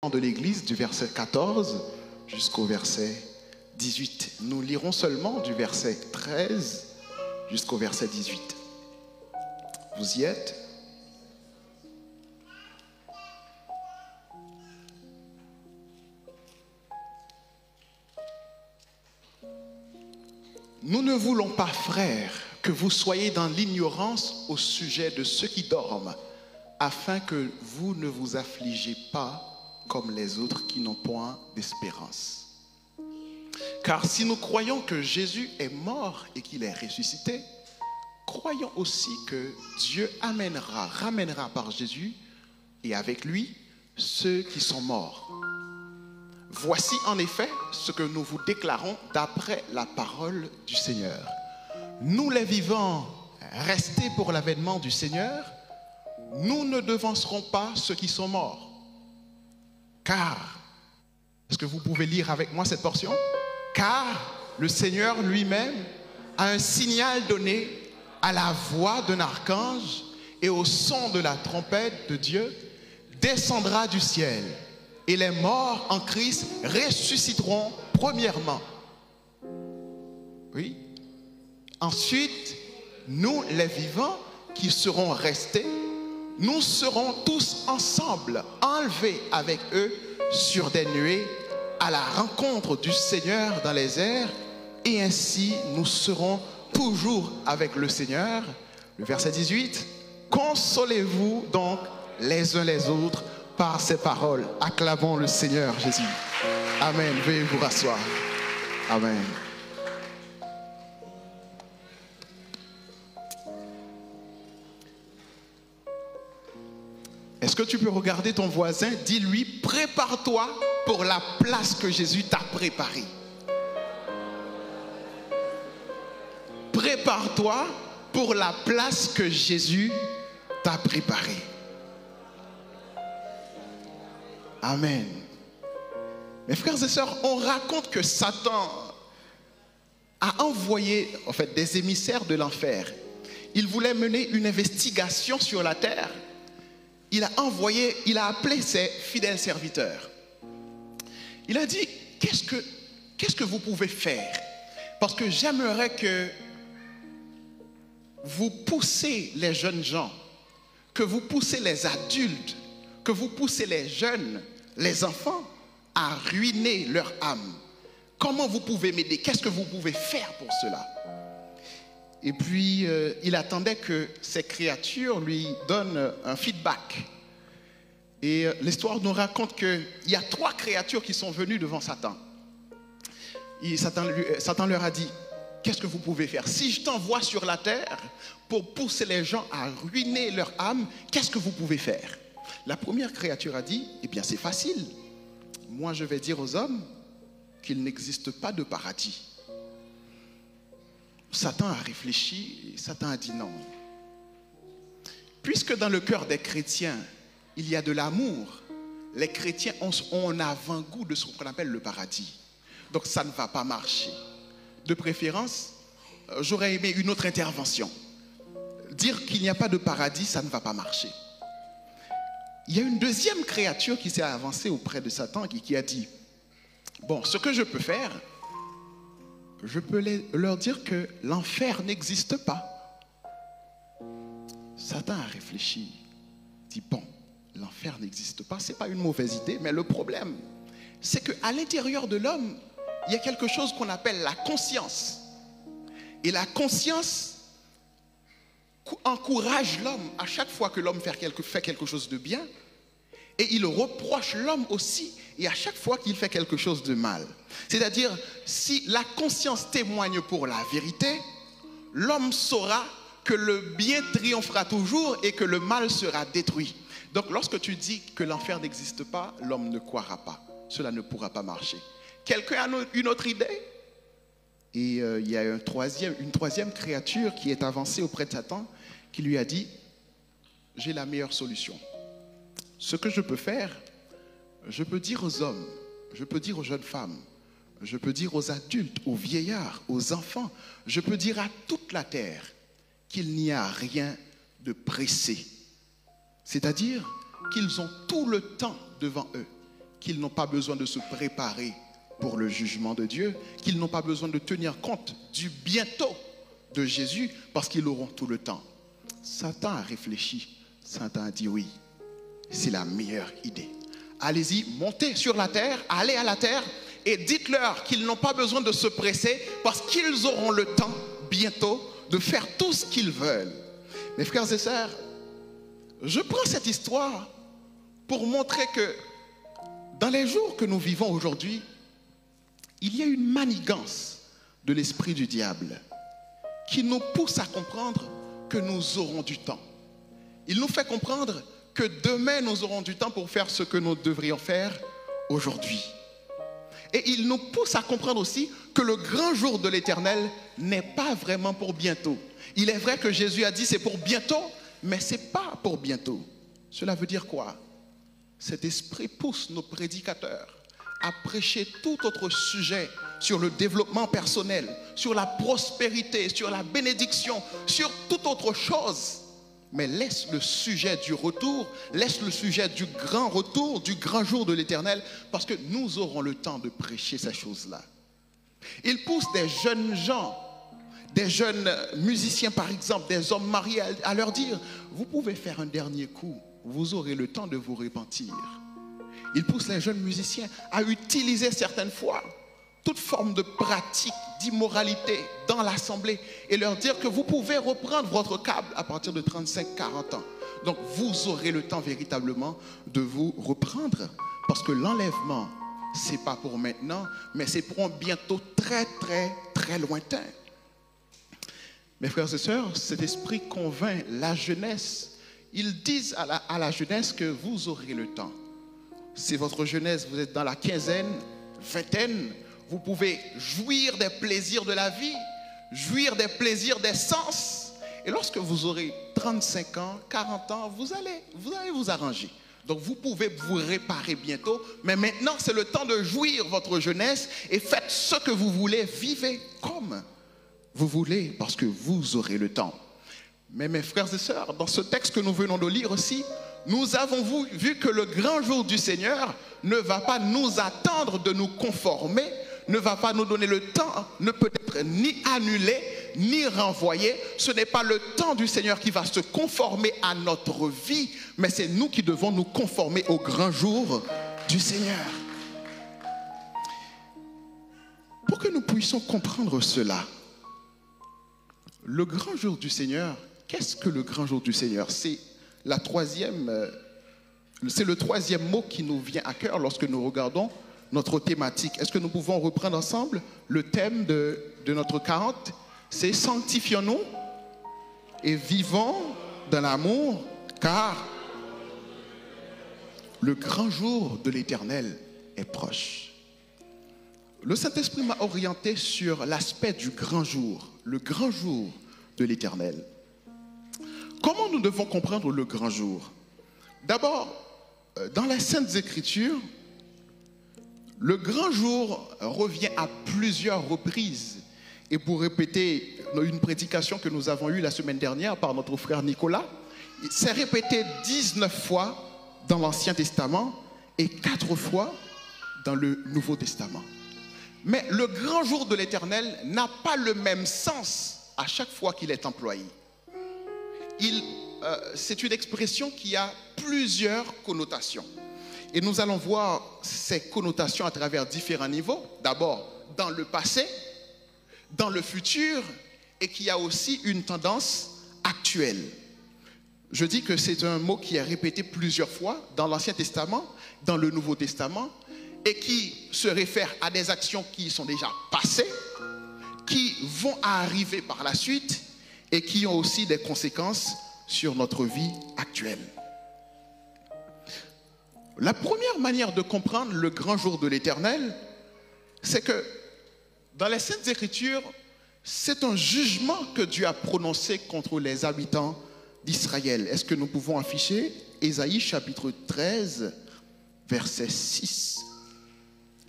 de l'Église du verset 14 jusqu'au verset 18. Nous lirons seulement du verset 13 jusqu'au verset 18. Vous y êtes? Nous ne voulons pas, frères, que vous soyez dans l'ignorance au sujet de ceux qui dorment, afin que vous ne vous affligez pas comme les autres qui n'ont point d'espérance. Car si nous croyons que Jésus est mort et qu'il est ressuscité, croyons aussi que Dieu ramènera par Jésus et avec lui ceux qui sont morts. Voici en effet ce que nous vous déclarons d'après la parole du Seigneur. Nous les vivants, restés pour l'avènement du Seigneur, nous ne devancerons pas ceux qui sont morts. Car, est-ce que vous pouvez lire avec moi cette portion? Car le Seigneur lui-même a un signal donné à la voix d'un archange et au son de la trompette de Dieu, descendra du ciel. Et les morts en Christ ressusciteront premièrement. Oui. Ensuite, nous les vivants qui serons restés, nous serons tous ensemble enlevés avec eux sur des nuées à la rencontre du Seigneur dans les airs, et ainsi nous serons toujours avec le Seigneur. Le verset 18, consolez-vous donc les uns les autres par ces paroles. Acclamons le Seigneur Jésus. Amen. Veuillez vous rasseoir. Amen. Est-ce que tu peux regarder ton voisin? Dis-lui, prépare-toi pour la place que Jésus t'a préparée. Prépare-toi pour la place que Jésus t'a préparée. Amen. Mes frères et sœurs, on raconte que Satan a envoyé des émissaires de l'enfer. Il voulait mener une investigation sur la terre. Il a appelé ses fidèles serviteurs. Il a dit, qu'est-ce que vous pouvez faire? Parce que j'aimerais que vous poussez les jeunes gens, que vous poussez les adultes, que vous poussez les jeunes, les enfants à ruiner leur âme. Comment vous pouvez m'aider? Qu'est-ce que vous pouvez faire pour cela? Et puis, il attendait que ces créatures lui donnent un feedback. Et l'histoire nous raconte qu'il y a 3 créatures qui sont venues devant Satan. Et Satan leur a dit, qu'est-ce que vous pouvez faire? Si je t'envoie sur la terre pour pousser les gens à ruiner leur âme, qu'est-ce que vous pouvez faire? La première créature a dit, eh bien c'est facile. Moi je vais dire aux hommes qu'il n'existe pas de paradis. Satan a réfléchi et Satan a dit non. Puisque dans le cœur des chrétiens, il y a de l'amour, les chrétiens ont un avant-goût de ce qu'on appelle le paradis. Donc ça ne va pas marcher. De préférence, j'aurais aimé une autre intervention. Dire qu'il n'y a pas de paradis, ça ne va pas marcher. Il y a une deuxième créature qui s'est avancée auprès de Satan et qui a dit, bon, ce que je peux faire, je peux leur dire que l'enfer n'existe pas. Satan a réfléchi, dit, bon, l'enfer n'existe pas, ce n'est pas une mauvaise idée, mais le problème, c'est qu'à l'intérieur de l'homme, il y a quelque chose qu'on appelle la conscience. Et la conscience encourage l'homme à chaque fois que l'homme fait quelque chose de bien, et il reproche l'homme aussi, et à chaque fois qu'il fait quelque chose de mal. C'est-à-dire, si la conscience témoigne pour la vérité, l'homme saura que le bien triomphera toujours et que le mal sera détruit. Donc, lorsque tu dis que l'enfer n'existe pas, l'homme ne croira pas. Cela ne pourra pas marcher. Quelqu'un a une autre idée? Et il y a une troisième créature qui est avancée auprès de Satan, qui lui a dit, j'ai la meilleure solution. Ce que je peux faire, je peux dire aux hommes, je peux dire aux jeunes femmes, je peux dire aux adultes, aux vieillards, aux enfants, je peux dire à toute la terre qu'il n'y a rien de pressé. C'est-à-dire qu'ils ont tout le temps devant eux. qu'ils n'ont pas besoin de se préparer pour le jugement de Dieu, qu'ils n'ont pas besoin de tenir compte du bientôt de Jésus parce qu'ils auront tout le temps. Satan a réfléchi, Satan a dit oui, c'est la meilleure idée. Allez-y, montez sur la terre, allez à la terre et dites-leur qu'ils n'ont pas besoin de se presser parce qu'ils auront le temps bientôt de faire tout ce qu'ils veulent. Mes frères et sœurs, je prends cette histoire pour montrer que dans les jours que nous vivons aujourd'hui, il y a une manigance de l'esprit du diable qui nous pousse à comprendre que nous aurons du temps. Il nous fait comprendre que demain nous aurons du temps pour faire ce que nous devrions faire aujourd'hui. Et il nous pousse à comprendre aussi que le grand jour de l'Éternel n'est pas vraiment pour bientôt. Il est vrai que Jésus a dit c'est pour bientôt, mais ce n'est pas pour bientôt. Cela veut dire quoi? Cet esprit pousse nos prédicateurs à prêcher tout autre sujet sur le développement personnel, sur la prospérité, sur la bénédiction, sur toute autre chose. Mais laisse le sujet du retour, laisse le sujet du grand retour, du grand jour de l'Éternel, parce que nous aurons le temps de prêcher ces choses-là. Il pousse des jeunes gens, des jeunes musiciens par exemple, des hommes mariés à leur dire, vous pouvez faire un dernier coup, vous aurez le temps de vous repentir. Il pousse les jeunes musiciens à utiliser certaines fois toute forme de pratique d'immoralité dans l'assemblée et leur dire que vous pouvez reprendre votre câble à partir de 35-40 ans. Donc vous aurez le temps véritablement de vous reprendre parce que l'enlèvement, ce n'est pas pour maintenant, mais c'est pour un bientôt très très très lointain. Mes frères et sœurs, cet esprit convainc la jeunesse. Ils disent à la jeunesse que vous aurez le temps. C'est votre jeunesse, vous êtes dans la quinzaine, vingtaine, vous pouvez jouir des plaisirs de la vie, jouir des plaisirs des sens. Et lorsque vous aurez 35 ans, 40 ans, vous allez vous arranger. Donc vous pouvez vous réparer bientôt, mais maintenant c'est le temps de jouir votre jeunesse et faites ce que vous voulez, vivez comme vous voulez parce que vous aurez le temps. Mais mes frères et sœurs, dans ce texte que nous venons de lire aussi, nous avons vu que le grand jour du Seigneur ne va pas nous attendre de nous conformer, ne va pas nous donner le temps, ne peut être ni annulé, ni renvoyé. Ce n'est pas le temps du Seigneur qui va se conformer à notre vie, mais c'est nous qui devons nous conformer au grand jour du Seigneur. Pour que nous puissions comprendre cela, le grand jour du Seigneur, qu'est-ce que le grand jour du Seigneur? C'est le troisième mot qui nous vient à cœur lorsque nous regardons notre thématique. Est-ce que nous pouvons reprendre ensemble le thème de notre 40? C'est sanctifions-nous et vivons dans l'amour, car le grand jour de l'Éternel est proche. Le Saint-Esprit m'a orienté sur l'aspect du grand jour, le grand jour de l'Éternel. Comment nous devons comprendre le grand jour? D'abord, dans les Saintes Écritures, le grand jour revient à plusieurs reprises. Et pour répéter une prédication que nous avons eue la semaine dernière par notre frère Nicolas, c'est répété 19 fois dans l'Ancien Testament et 4 fois dans le Nouveau Testament. Mais le grand jour de l'Éternel n'a pas le même sens à chaque fois qu'il est employé. C'est une expression qui a plusieurs connotations. Et nous allons voir ces connotations à travers différents niveaux. D'abord, dans le passé, dans le futur, et qui a aussi une tendance actuelle. Je dis que c'est un mot qui est répété plusieurs fois dans l'Ancien Testament, dans le Nouveau Testament, et qui se réfère à des actions qui sont déjà passées, qui vont arriver par la suite, et qui ont aussi des conséquences sur notre vie actuelle. La première manière de comprendre le grand jour de l'Éternel, c'est que dans les Saintes Écritures, c'est un jugement que Dieu a prononcé contre les habitants d'Israël. Est-ce que nous pouvons afficher Ésaïe chapitre 13, verset 6?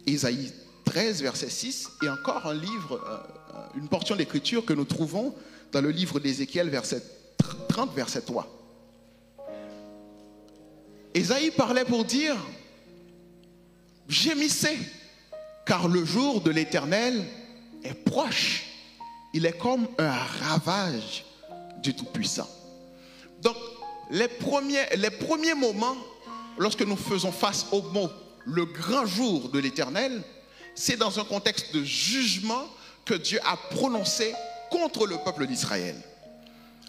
Ésaïe 13, verset 6, et encore un livre, une portion d'écriture que nous trouvons dans le livre d'Ézéchiel, verset 30, verset 3. Ésaïe parlait pour dire gémissez, car le jour de l'Éternel est proche. Il est comme un ravage du Tout-Puissant. Donc, les premiers moments, lorsque nous faisons face au mot « le grand jour de l'Éternel », c'est dans un contexte de jugement que Dieu a prononcé contre le peuple d'Israël.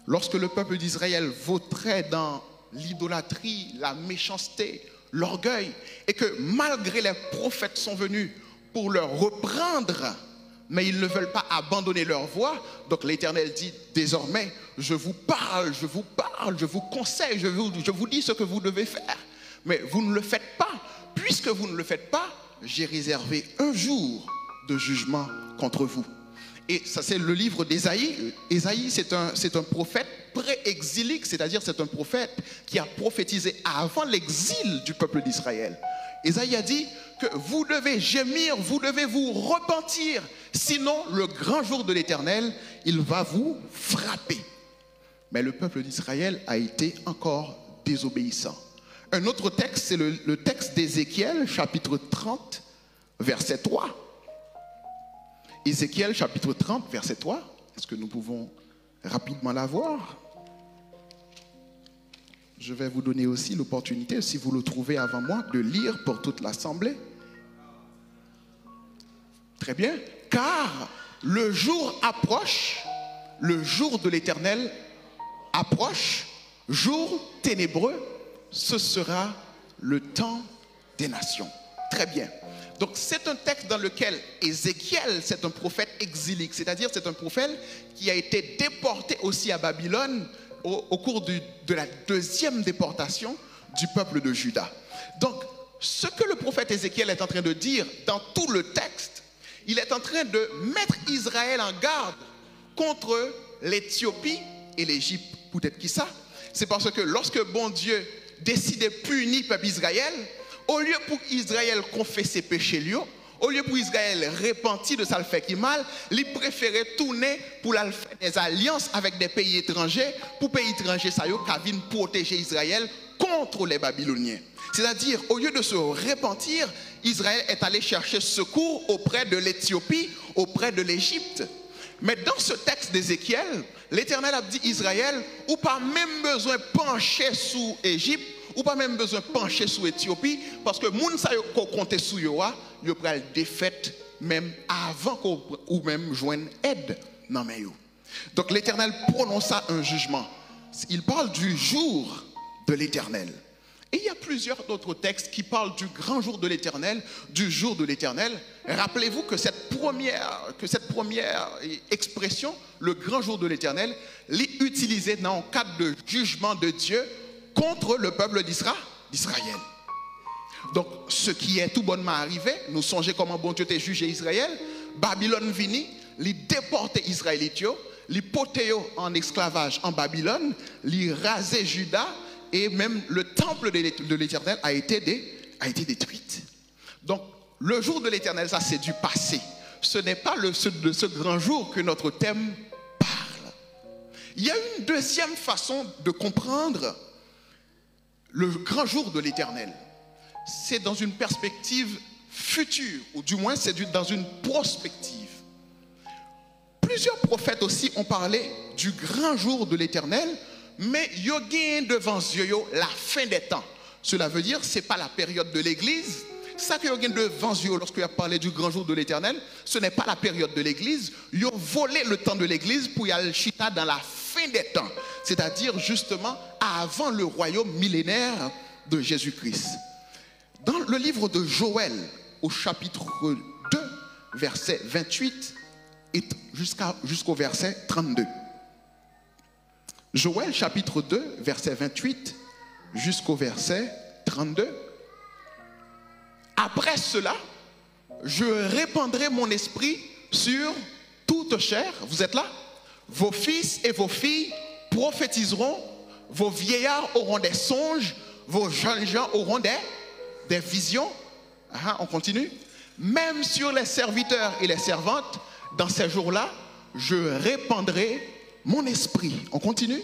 Lorsque le peuple d'Israël vautrait dans l'idolâtrie, la méchanceté, l'orgueil, et que malgré les prophètes sont venus pour leur reprendre, mais ils ne veulent pas abandonner leur voie, donc l'Éternel dit désormais, je vous parle, je vous conseille, je vous dis ce que vous devez faire, mais vous ne le faites pas. Puisque vous ne le faites pas, j'ai réservé un jour de jugement contre vous. Et ça, c'est le livre d'Ésaïe. Ésaïe, c'est un prophète pré-exilique, c'est-à-dire c'est un prophète qui a prophétisé avant l'exil du peuple d'Israël. Ésaïe a dit que vous devez gémir, vous devez vous repentir, sinon le grand jour de l'Éternel, il va vous frapper. Mais le peuple d'Israël a été encore désobéissant. Un autre texte, c'est le texte d'Ézéchiel, chapitre 30, verset 3. Ézéchiel, chapitre 30, verset 3. Est-ce que nous pouvons rapidement la voir? Je vais vous donner aussi l'opportunité, si vous le trouvez avant moi, de lire pour toute l'assemblée. Très bien. Car le jour approche, le jour de l'Éternel approche, jour ténébreux, ce sera le temps des nations. Très bien. Donc c'est un texte dans lequel Ézéchiel, c'est un prophète exilique, c'est-à-dire c'est un prophète qui a été déporté aussi à Babylone au cours de la deuxième déportation du peuple de Juda. Donc ce que le prophète Ézéchiel est en train de dire dans tout le texte, il est en train de mettre Israël en garde contre l'Éthiopie et l'Égypte. Peut-être qui ça? C'est parce que lorsque bon Dieu décide de punir le peuple d'Israël, au lieu pour Israël confesser péché lui, au lieu pour Israël repentir de ça le fait qui mal, il préférait tourner pour faire des alliances avec des pays étrangers, pour pays étrangers ça qui viennent protéger Israël contre les Babyloniens. C'est-à-dire, au lieu de se repentir, Israël est allé chercher secours auprès de l'Éthiopie, auprès de l'Égypte. Mais dans ce texte d'Ézéchiel, l'Éternel a dit Israël, ou pas même besoin de pencher sous Égypte, ou pas même besoin de pencher sous Éthiopie, parce que moun sa yo compte sous yo a, yo pral défaite même avant qu'on ou même joindre aide non mais yo. Donc l'Éternel prononça un jugement. Il parle du jour de l'Éternel. Et il y a plusieurs autres textes qui parlent du grand jour de l'Éternel, du jour de l'Éternel. Rappelez-vous que cette première expression, le grand jour de l'Éternel, l'est utilisée dans le cadre de jugement de Dieu contre le peuple d'Israël. Donc, ce qui est tout bonnement arrivé, nous songeons comment bon Dieu a jugé Israël. Babylone vini, il déporté Israélites, il porté en esclavage en Babylone, il rasé Juda, et même le temple de l'Éternel a été détruit. Donc, le jour de l'Éternel, ça c'est du passé. Ce n'est pas de ce grand jour que notre thème parle. Il y a une deuxième façon de comprendre le grand jour de l'Éternel. C'est dans une perspective future, ou du moins c'est dans une prospective. Plusieurs prophètes aussi ont parlé du grand jour de l'Éternel, mais il y a devant yeux la fin des temps. Cela veut dire que ce n'est pas la période de l'Église. Ça que vous avez devant yeux lorsque vous avez parlé du grand jour de l'Éternel, ce n'est pas la période de l'Église. Ils ont volé le temps de l'Église pour y aller chita dans la fin des temps. C'est-à-dire justement avant le royaume millénaire de Jésus-Christ. Dans le livre de Joël, au chapitre 2, verset 28 jusqu'au verset 32. Joël chapitre 2, verset 28 jusqu'au verset 32. Après cela, je répandrai mon esprit sur toute chair. Vous êtes là? Vos fils et vos filles prophétiseront, vos vieillards auront des songes, vos jeunes gens auront des visions. On continue. Même sur les serviteurs et les servantes, dans ces jours-là, je répandrai mon esprit. On continue.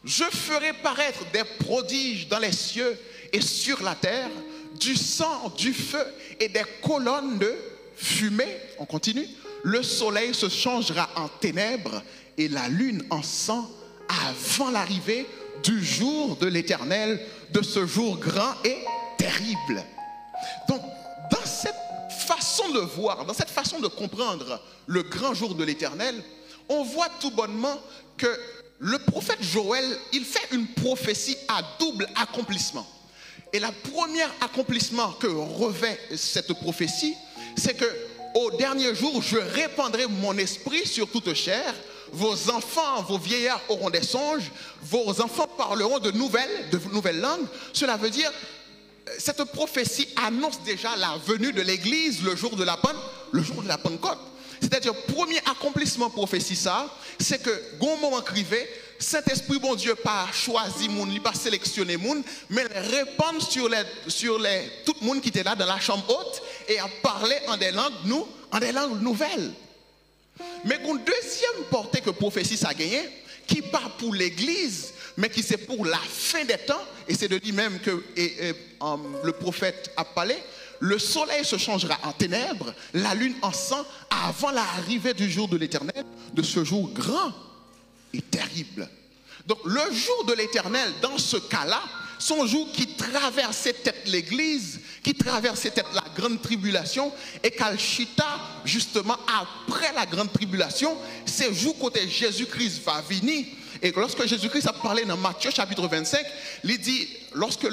Je ferai paraître des prodiges dans les cieux et sur la terre, du sang, du feu et des colonnes de fumée. On continue. Le soleil se changera en ténèbres et la lune en sang avant l'arrivée du jour de l'Éternel, de ce jour grand et terrible. Donc, dans cette façon de voir, dans cette façon de comprendre le grand jour de l'Éternel, on voit tout bonnement que le prophète Joël, il fait une prophétie à double accomplissement. Et le premier accomplissement que revêt cette prophétie, c'est que au dernier jour, je répandrai mon esprit sur toute chair. Vos enfants, vos vieillards auront des songes. Vos enfants parleront de nouvelles langues. Cela veut dire, cette prophétie annonce déjà la venue de l'Église le jour de la Pentecôte. C'est-à-dire, premier accomplissement prophétie ça, c'est que, gon moment crivé, Saint-Esprit, bon Dieu, pas choisi moun, il pas sélectionné moun, mais répand sur tout le monde qui était là dans la chambre haute et a parlé en des langues nouvelles. Mais une deuxième portée que prophétie ça a gagné, qui pas pour l'Église, mais qui c'est pour la fin des temps, et c'est de lui-même que le prophète a parlé. Le soleil se changera en ténèbres, la lune en sang, avant l'arrivée du jour de l'Éternel, de ce jour grand et terrible. Donc le jour de l'Éternel, dans ce cas-là, son jour qui traversait tête l'Église, qui traversait tête la grande tribulation, et qu'Alchita, justement, après la grande tribulation, c'est le jour côté Jésus-Christ va venir. Et lorsque Jésus-Christ a parlé dans Matthieu chapitre 25, il dit, lorsque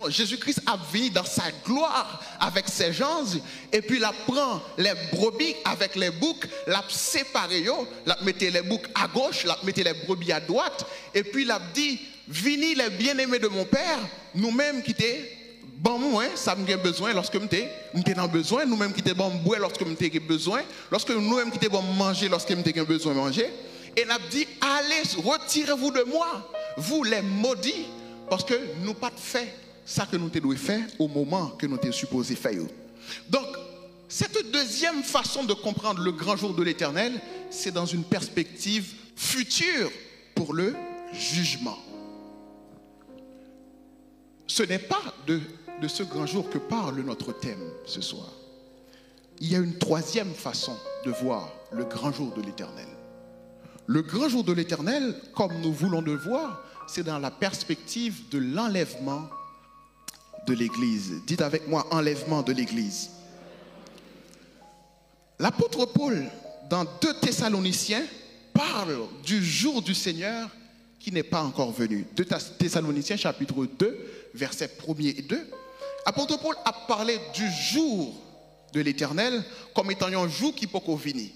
Jésus-Christ a venu dans sa gloire avec ses gens, et puis il prend les brebis avec les boucs, l'a séparé, l'a mettait les boucs à gauche, l'a mettait les brebis à droite, et puis il a dit, venez les bien-aimés de mon Père, nous-mêmes qui étaient bon moi, ça me a besoin lorsque m'étais dans besoin, nous-mêmes qui étaient bon boire lorsque m'étais besoin, lorsque nous-mêmes qui étaient bon manger lorsque m'étais besoin de manger. Et il a dit, allez, retirez-vous de moi, vous les maudits, parce que nous pas fait ça que nous devons faire au moment que nous étions supposés faire. Donc, cette deuxième façon de comprendre le grand jour de l'Éternel, c'est dans une perspective future pour le jugement. Ce n'est pas de ce grand jour que parle notre thème ce soir. Il y a une troisième façon de voir le grand jour de l'Éternel. Le grand jour de l'Éternel, comme nous voulons le voir, c'est dans la perspective de l'enlèvement de l'Église. Dites avec moi, enlèvement de l'Église. L'apôtre Paul, dans 2 Thessaloniciens, parle du jour du Seigneur qui n'est pas encore venu. 2 Thessaloniciens chapitre 2, versets 1er et 2. Apôtre Paul a parlé du jour de l'Éternel comme étant un jour qui peut venir.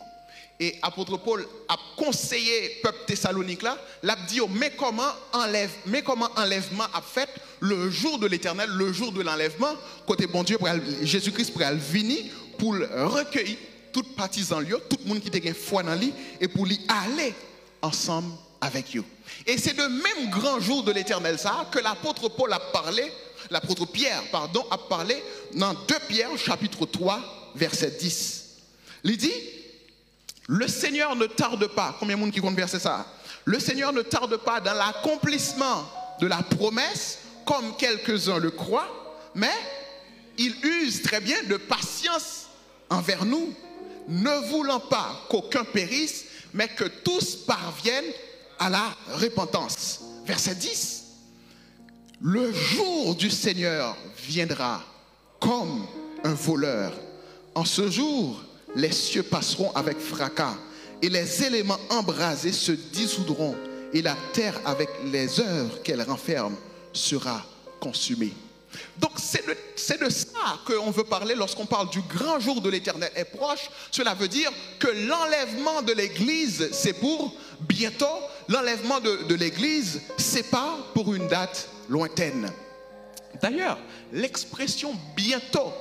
Et apôtre Paul a conseillé peuple thessalonique là, l'a dit mais comment enlèvement a fait le jour de l'Éternel, le jour de l'enlèvement, côté bon Dieu Jésus-Christ pour venir pour recueillir toute partisan lieu, tout le monde qui était foi dans lui et pour lui aller ensemble avec eux. Et c'est le même grand jour de l'Éternel ça que l'apôtre Paul a parlé, l'apôtre Pierre pardon a parlé dans 2 Pierre chapitre 3 verset 10. Il dit le Seigneur ne tarde pas. Combien de monde qui compte verser ça? Le Seigneur ne tarde pas dans l'accomplissement de la promesse, comme quelques-uns le croient, mais il use très bien de patience envers nous, ne voulant pas qu'aucun périsse, mais que tous parviennent à la repentance. Verset 10. Le jour du Seigneur viendra comme un voleur. En ce jour, les cieux passeront avec fracas et les éléments embrasés se dissoudront et la terre avec les œuvres qu'elle renferme sera consumée. Donc c'est de ça qu'on veut parler lorsqu'on parle du grand jour de l'Éternel est proche. Cela veut dire que l'enlèvement de l'Église c'est pour bientôt. L'enlèvement de l'Église c'est pas pour une date lointaine. D'ailleurs, l'expression bientôt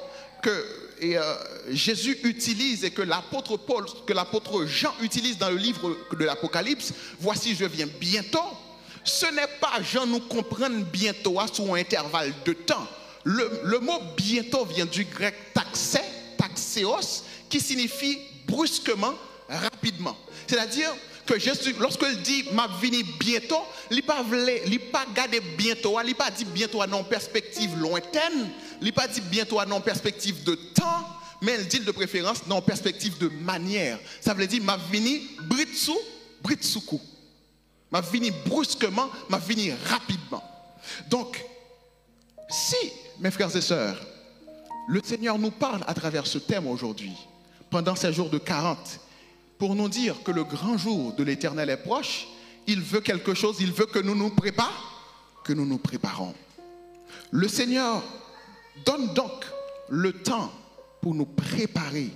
que Jésus utilise et que l'apôtre Paul, que l'apôtre Jean utilise dans le livre de l'Apocalypse, voici je viens bientôt. Ce n'est pas Jean nous comprendre bientôt sur un intervalle de temps. Le mot bientôt vient du grec taxéos, qui signifie brusquement, rapidement. C'est-à-dire que Jésus, lorsqu'il dit m'a vini bientôt, il pas garder bientôt, il pas dit bientôt non perspective lointaine, il pas dit bientôt non perspective de temps, mais il dit de préférence non perspective de manière. Ça veut dire m'a vini britsoukou. M'a vini brusquement, m'a vini rapidement. Donc si mes frères et sœurs, le Seigneur nous parle à travers ce thème aujourd'hui, pendant ces jours de 40, pour nous dire que le grand jour de l'Éternel est proche, il veut quelque chose, il veut que nous nous préparons. Le Seigneur donne donc le temps pour nous préparer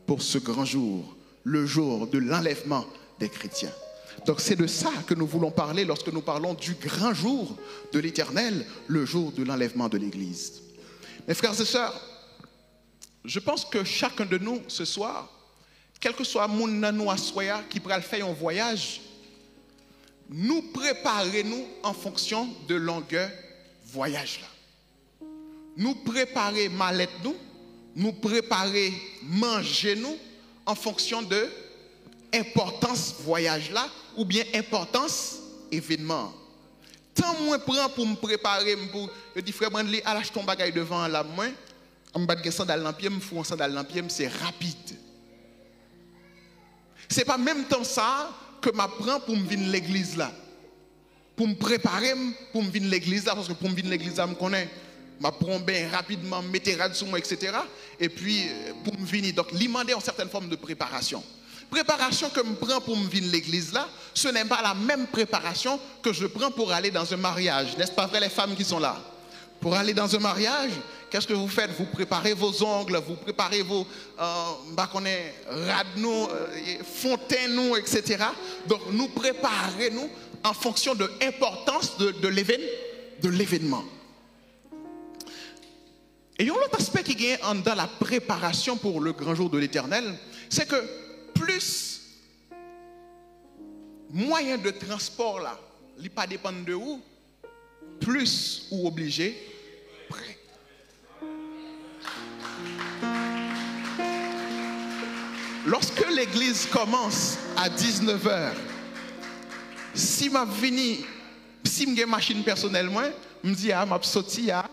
pour ce grand jour, le jour de l'enlèvement des chrétiens. Donc c'est de ça que nous voulons parler lorsque nous parlons du grand jour de l'Éternel, le jour de l'enlèvement de l'Église. Mes frères et sœurs, je pense que chacun de nous ce soir, quel que soit mon nanou assoya qui pourra faire un voyage, nous préparons en fonction de longueur voyage là. Nous préparer mallette nous préparer manger nous en fonction de importance voyage là ou bien importance événement. Tant moins prend pour me préparer pour je dis frère Brandley à lâche ton bagage devant la main, on bat sandal dans pied, me fou sandal dans pied, c'est rapide. C'est pas même temps ça que m'apprend pour me venir l'église là. Pour me préparer pour me venir l'église là parce que pour me venir l'église là me connaît. M'apprend bien rapidement, mettez rad sur moi etc. Et puis pour me venir donc demander une certaine forme de préparation. Préparation que je prends pour me venir l'église là, ce n'est pas la même préparation que je prends pour aller dans un mariage. N'est-ce pas vrai les femmes qui sont là? Pour aller dans un mariage, qu'est-ce que vous faites? Vous préparez vos ongles, vous préparez vos radnos, fontaines, etc. Donc nous préparons en fonction de l'importance de l'événement. Et l'autre aspect qui est dans la préparation pour le grand jour de l'Éternel, c'est que plus moyen de transport là, il pas dépend de où, plus ou obligé prêt. Lorsque l'église commence à 19h, si m'a vini, si j'ai une machine personnellement, me dit m'a sorti à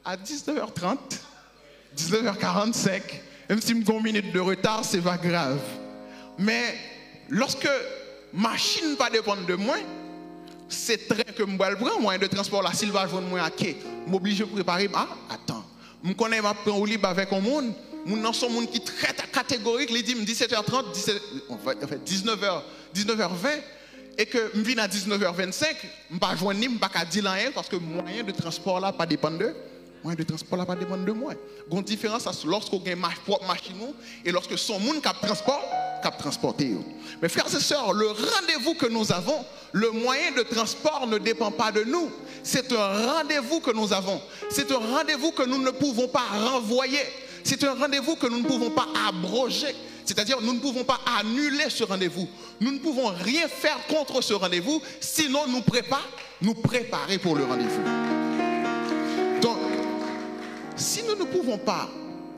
19h30, 19h45, même si j'ai une minute de retard, c'est pas grave. Mais lorsque machine pas dépend de moi, c'est train que je prends, moyen de transport là, s'il va joindre moi à quai, m'oblige à préparer. Ah, attends, je connais ma prend au libre avec un monde, nous sommes monde qui très catégorique, il dit 17h30, 19h20 et que je viens à 19h25, je ne pas joindre ni, je ne pas dire rien parce que moyen de transport là pas dépend de moyen de transport là pas dépend de moi. Il y a une différence lorsqu'on a une propre machine et lorsque son monde qui transporté. Mes frères et sœurs, le rendez-vous que nous avons, le moyen de transport ne dépend pas de nous. C'est un rendez-vous que nous avons. C'est un rendez-vous que nous ne pouvons pas renvoyer. C'est un rendez-vous que nous ne pouvons pas abroger. C'est-à-dire nous ne pouvons pas annuler ce rendez-vous. Nous ne pouvons rien faire contre ce rendez-vous, sinon nous préparer pour le rendez-vous. Donc, si nous ne pouvons pas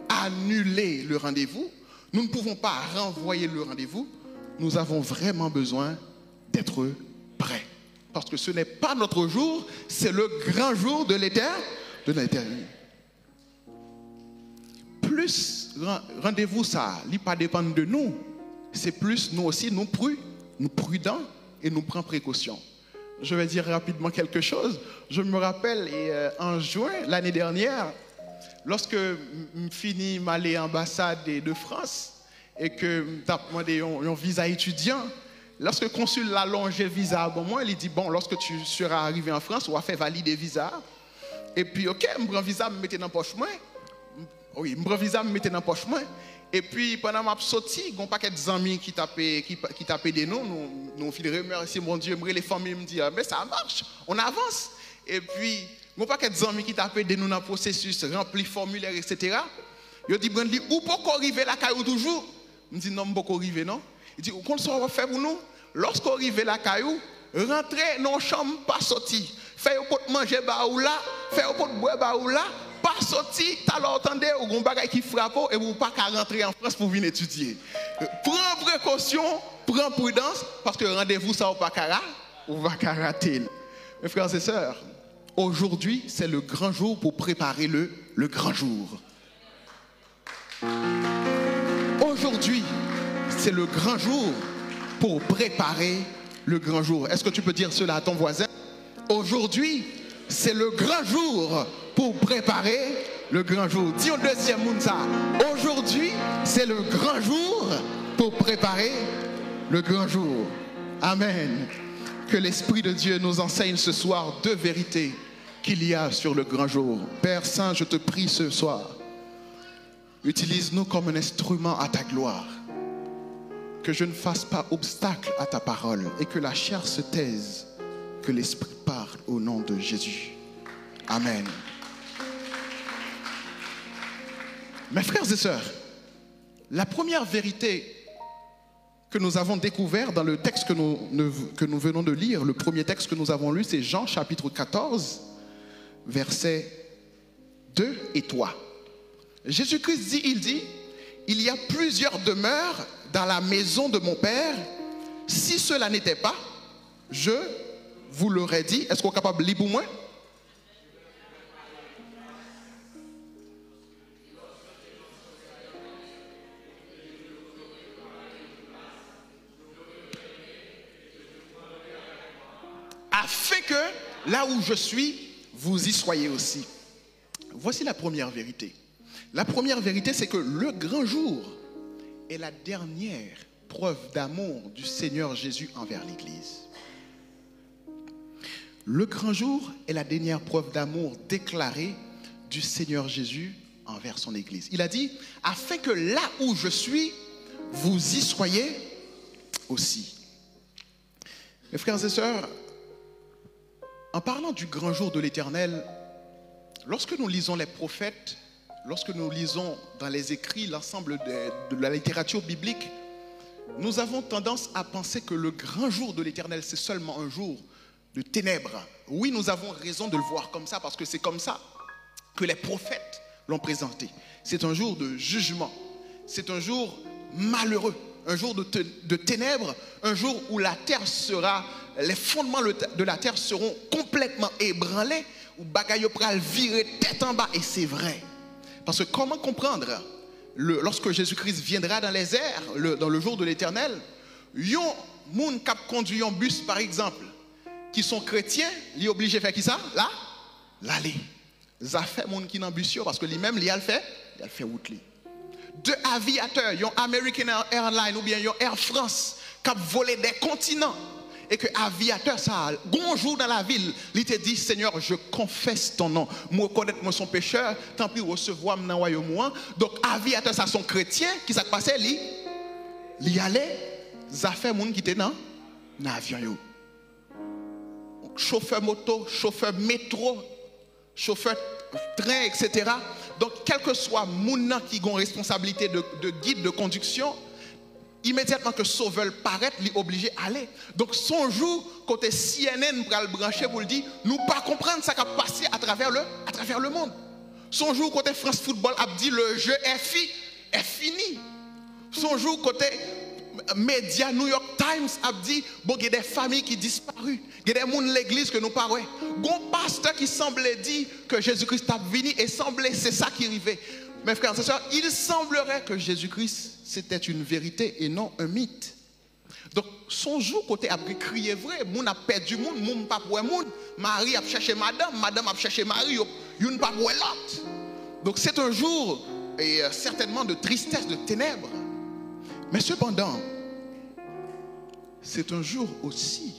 annuler le rendez-vous, nous ne pouvons pas renvoyer le rendez-vous, nous avons vraiment besoin d'être prêts. Parce que ce n'est pas notre jour, c'est le grand jour de l'Éternel. Plus rendez-vous ça, il ne pas dépendre de nous, c'est plus nous aussi, nous prudents et nous prenons précaution. Je vais dire rapidement quelque chose. Je me rappelle en juin l'année dernière, lorsque je finis m'aller à l'ambassade de France et que je demandé un visa étudiant, lorsque le consul l'a allongé le visa, moi, il dit bon, lorsque tu seras arrivé en France, on va faire valider le visa. Et puis, ok, je prends le visa, je me mets dans la poche moi. Oui, je prends le visa, je me mets dans la poche moi. Et puis, pendant ma sortie, il y a un paquet d'amis qui tapaient des noms. Nous remercions mon Dieu, les familles me disent, mais ça marche, on avance. Et puis, il y a un paquet d'amis qui tapaient des noms dans le processus, rempli formulaire, etc. Il dit, Brandley, où peut arriver la caillou toujours? Je dis, non, je ne peux pas arriver, non. Il dit, qu'on va faire pour nous? Lorsqu'on arrive la caillou, rentrez dans la chambre, pas sortir. Faites au pot manger là, faites au pot boire là, pas sortir, t'as entendu, ou un bagage qui frappe et vous pas qu'à rentrer en France pour venir étudier. Prends prends prudence parce que rendez-vous ça ou va rater. Mes frères et sœurs, aujourd'hui, c'est le grand jour pour préparer le grand jour. Aujourd'hui, c'est le grand jour pour préparer le grand jour. Est-ce que tu peux dire cela à ton voisin? Aujourd'hui, c'est le grand jour pour préparer le grand jour. Dis au deuxième monde ça. Aujourd'hui, c'est le grand jour pour préparer le grand jour. Amen. Que l'Esprit de Dieu nous enseigne ce soir deux vérités qu'il y a sur le grand jour. Père Saint, je te prie ce soir, utilise-nous comme un instrument à ta gloire. Que je ne fasse pas obstacle à ta parole et que la chair se taise, que l'Esprit parle au nom de Jésus. Amen. Mes frères et sœurs, la première vérité que nous avons découvert dans le texte que nous venons de lire, le premier texte que nous avons lu, c'est Jean chapitre 14, versets 2 et 3. Jésus-Christ dit, il y a plusieurs demeures dans la maison de mon Père. Si cela n'était pas, je vous l'aurais dit. Est-ce qu'on est capable de lire pour moi? Afin que là où je suis, vous y soyez aussi. Voici la première vérité. La première vérité, c'est que le grand jour est la dernière preuve d'amour du Seigneur Jésus envers l'Église. Le grand jour est la dernière preuve d'amour déclarée du Seigneur Jésus envers son Église. Il a dit, afin que là où je suis, vous y soyez aussi. Mes frères et sœurs, en parlant du grand jour de l'Éternel, lorsque nous lisons les prophètes, lorsque nous lisons dans les écrits l'ensemble de la littérature biblique, nous avons tendance à penser que le grand jour de l'Éternel, c'est seulement un jour de ténèbres. Oui, nous avons raison de le voir comme ça, parce que c'est comme ça que les prophètes l'ont présenté. C'est un jour de jugement, c'est un jour malheureux, un jour de ténèbres, un jour où la terre sera, les fondements de la terre seront complètement ébranlés, où bagaille pral virer tête en bas, et c'est vrai. Parce que comment comprendre, lorsque Jésus-Christ viendra dans les airs, dans le jour de l'Éternel, yon moun k'ap conduit un bus par exemple, qui sont chrétiens, li obligé faire qui ça? Là, l'aller. Ça fait moun qui n'en bus parce que lui-même, il a fait route li. Deux aviateurs, yon American Airlines ou bien yon Air France, qui ont volé des continents. Et que aviateur, ça, bonjour dans la ville, il te dit, Seigneur, je confesse ton nom. Moi, reconnaître moi son pécheur, tant pis recevoir dans le royaume. Donc, aviateur, ça, sont chrétiens, qui s'est passé, il allait, ça fait moun qui était dans l'avion. Chauffeur moto, chauffeur métro, chauffeur train, etc. Donc, quel que soit moun qui a une responsabilité de guide de conduction, immédiatement que sauveur paraît, il est obligé d'aller. Donc son jour, côté CNN pour le brancher pour le dire, nous pas comprendre ça qui a passé à travers le monde. Son jour, côté France Football a dit le jeu est fini. Son jour, côté média New York Times a dit bon, il y a des familles qui disparues, il y a des gens de l'église que nous parlons. Il y a un pasteur qui semblait dire que Jésus-Christ a venu et semblait c'est ça qui arrivait. Mes frères et sœurs, il semblerait que Jésus-Christ, c'était une vérité et non un mythe. Donc, son jour, côté a crié vrai, moun a perdu moun, moun pas pour moun, Marie a cherché madame, madame a cherché Marie, yon pas pour l'autre. Donc, c'est un jour, et certainement de tristesse, de ténèbres. Mais cependant, c'est un jour aussi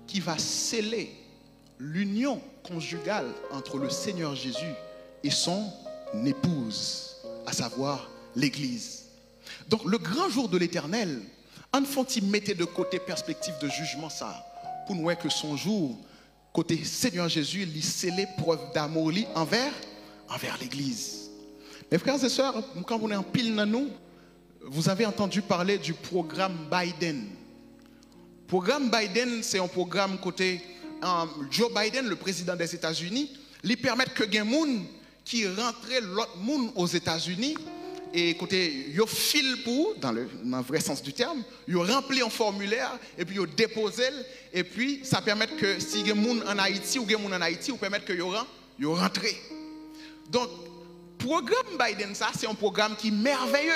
qui va sceller l'union conjugale entre le Seigneur Jésus et son épouse, à savoir l'Église. Donc le grand jour de l'Éternel, en faut-il mettre de côté perspective de jugement ça, pour nous voir que son jour, côté Seigneur Jésus, il scellé preuve d'amour envers l'Église. Mes frères et sœurs, quand on est en pile dans nous, vous avez entendu parler du programme Biden. Le programme Biden, c'est un programme côté Joe Biden, le président des États-Unis, lui permettre que des gens qui rentrent l'autre monde aux États-Unis et écoutez, yo file pour, dans le vrai sens du terme, yo rempli un formulaire et puis yo déposé, et puis ça permet que si il y a des gens en Haïti ou des gens en Haïti, ou permettre que yo rentre. Donc, programme Biden, ça, c'est un programme qui est merveilleux.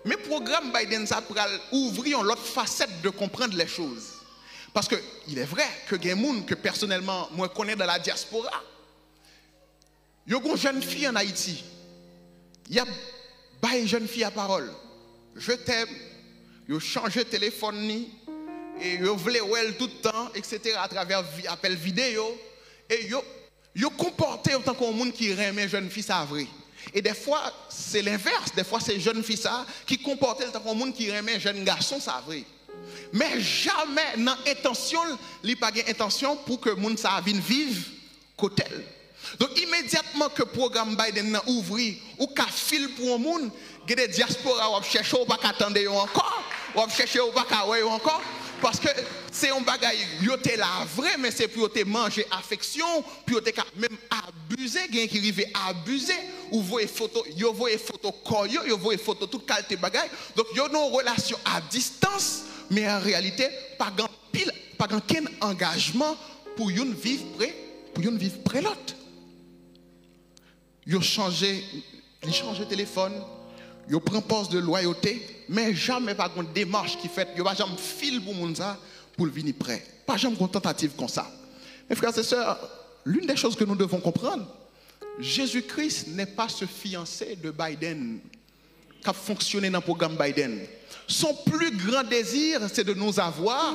Mais programme Biden, ça, pour ouvrir une autre facette de comprendre les choses. Parce qu'il est vrai que il y a des gens que personnellement, moi, je connais dans la diaspora. Il y a une jeune fille en Haïti. Il y a une jeune fille à parole. Je t'aime. Il a changé de téléphone. Et il voulait elle tout le temps, etc. à travers appel vidéo. Et il a comporté autant qu'un monde qui aimait jeune fille, ça vrai. Et des fois, c'est l'inverse. Des fois, c'est jeune fille ça qui comportait autant qu'un monde qui aimait jeune garçon, ça vrai. Mais jamais dans l'intention, il n'y a pas d'intention pour que le monde vienne vivre côté. Donc immédiatement que le programme Biden a ouvert, ou qu'a fil pour un monde, il y a des diasporas qui cherchent ou pas attendre encore, ou chercher ou pas encore, parce que c'est un bagage yoté là vrai, mais c'est pour te manger affection, pour te même abuser, quelqu'un qui arrive à abuser, ou voyez photo, yo voyez photo corps, yo voyez photo toute qualité bagage. Donc yo une relation à distance, mais en réalité pas grand pile, pas grand engagement pour yon vivre près l'autre. Ils changent de téléphone, ils prennent poste de loyauté, mais jamais pas une démarche qui fait, ils ne jamais fil pour moun ça pour venir prêt. Pas jamais une tentative comme ça. Mes frères et sœurs, l'une des choses que nous devons comprendre, Jésus-Christ n'est pas ce fiancé de Biden qui a fonctionné dans le programme Biden. Son plus grand désir, c'est de nous avoir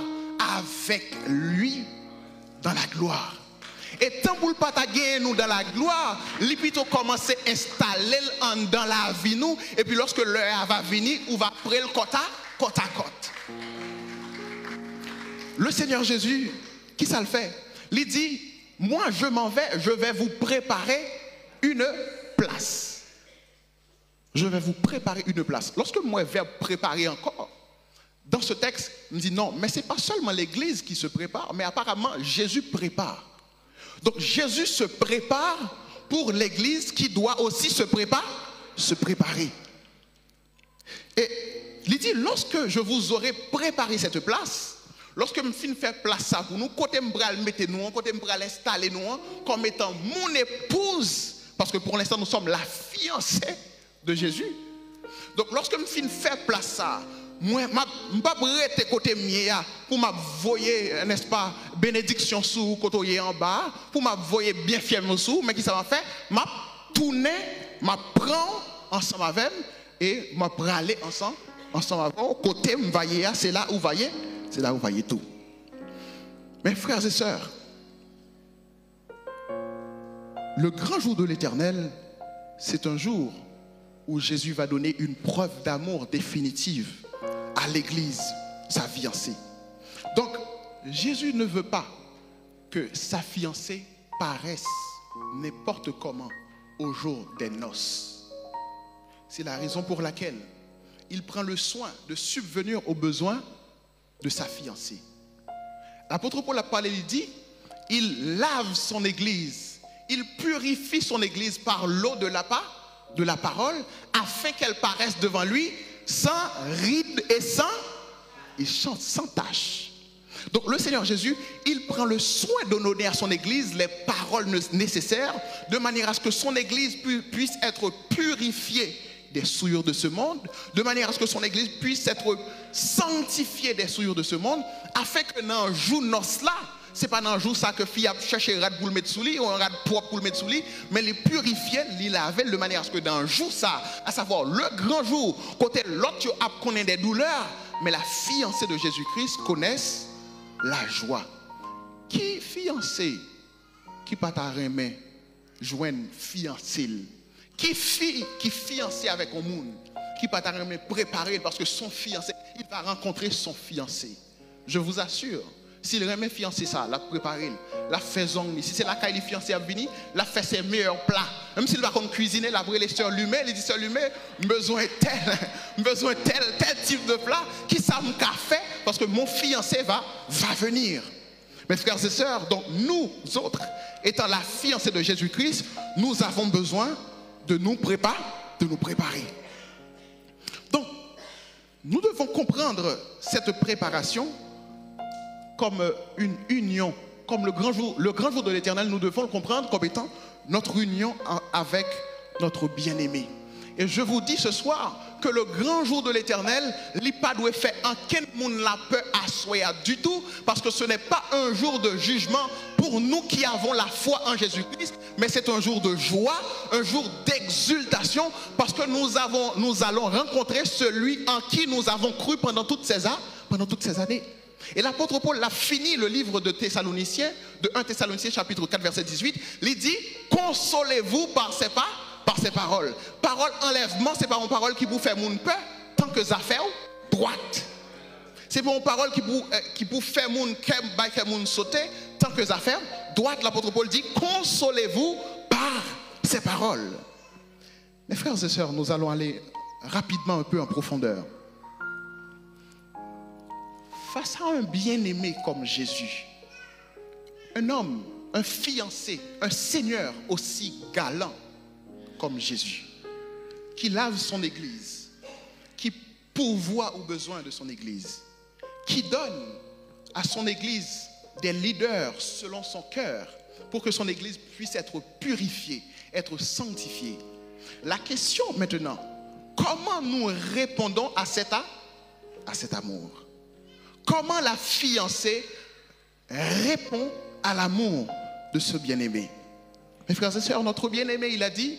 avec lui dans la gloire. Et tant pour le pataguer nous dans la gloire, il plutôt commencer à installer dans la vie nous. Et puis lorsque l'heure va venir, on va prendre le côte à côte. Le Seigneur Jésus, qui ça le fait? Il dit, moi je m'en vais, je vais vous préparer une place. Je vais vous préparer une place. Lorsque moi je vais préparer encore, dans ce texte, il me dit non, mais ce n'est pas seulement l'église qui se prépare, mais apparemment Jésus prépare. Donc Jésus se prépare pour l'église qui doit aussi se préparer. Et il dit, lorsque je vous aurai préparé cette place, lorsque je finis faire place ça pour nous, côté me mettre nous, côté me installer nous comme étant mon épouse, parce que pour l'instant nous sommes la fiancée de Jésus. Donc lorsque je finis faire place ça, moi, je ne vais pas rester côté mien pour m'avoyer, n'est-ce pas, bénédiction sous côté en bas, pour m'avoyer bien fier sous, mais qui ça va faire? Je vais tourner, je prends ensemble avec et je vais aller ensemble avec côté m'voyer, c'est là où vous voyez, tout. Mes frères et sœurs, le grand jour de l'Éternel, c'est un jour où Jésus va donner une preuve d'amour définitive à l'église, sa fiancée. Donc, Jésus ne veut pas que sa fiancée paraisse n'importe comment au jour des noces. C'est la raison pour laquelle il prend le soin de subvenir aux besoins de sa fiancée. L'apôtre Paul a parlé, il dit, il lave son église, il purifie son église par l'eau de la parole, afin qu'elle paraisse devant lui sans ride et sans tache. Donc le Seigneur Jésus, il prend le soin de donner à son église les paroles nécessaires de manière à ce que son église puisse être purifiée des souillures de ce monde, de manière à ce que son église puisse être sanctifiée des souillures de ce monde, afin que dans un jour noce là, ce n'est pas dans un jour ça que fille a cherché un rad pour le mettre sous lit ou un rad propre pour le mettre sous lit, mais les purifier, les laver de manière à ce que dans un jour ça, à savoir le grand jour, côté l'autre a connaît des douleurs, mais la fiancée de Jésus-Christ connaisse la joie. Qui fiancé qui pas ta remet joindre fiancé? Qui fiancé avec un monde qui pas ta remet préparer parce que son fiancé, il va rencontrer son fiancé. Je vous assure. S'il remet fiancé ça, la préparer, la fait zong, si c'est la caille fiancé à venir, la fait ses meilleurs plats. Même s'il va comme cuisiner, la brûler les sœurs Lumé, il dit sœur Lumé, besoin tel type de plat, qui ça m'a fait parce que mon fiancé va venir. Mes frères et sœurs, donc nous autres, étant la fiancée de Jésus-Christ, nous avons besoin de nous préparer. Nous devons comprendre cette préparation comme une union, comme le grand jour de l'Éternel. Nous devons le comprendre comme étant notre union avec notre bien-aimé. Et je vous dis ce soir que le grand jour de l'Éternel, il n'a pas de fait en quel monde la peut assoyer du tout, parce que ce n'est pas un jour de jugement pour nous qui avons la foi en Jésus-Christ, mais c'est un jour de joie, un jour d'exultation, parce que nous allons rencontrer celui en qui nous avons cru pendant toutes ces années. Et l'apôtre Paul a fini le livre de Thessaloniciens, de 1 Thessaloniciens chapitre 4 verset 18, il dit « Consolez-vous par ces paroles. Parole enlèvement, c'est pas une parole qui vous fait mon peur, tant que ça fait droite. C'est pas une parole qui vous fait mon cœur sauter, tant que ça fait droite. L'apôtre Paul dit, consolez-vous par ces paroles. Mes frères et sœurs, nous allons aller rapidement un peu en profondeur. Face à un bien-aimé comme Jésus, un homme, un fiancé, un seigneur aussi galant comme Jésus, qui lave son église, qui pourvoit aux besoins de son église, qui donne à son église des leaders selon son cœur pour que son église puisse être purifiée, être sanctifiée. La question maintenant, comment nous répondons à cet amour? Comment la fiancée répond à l'amour de ce bien-aimé? Mes frères et sœurs, notre bien-aimé, il a dit,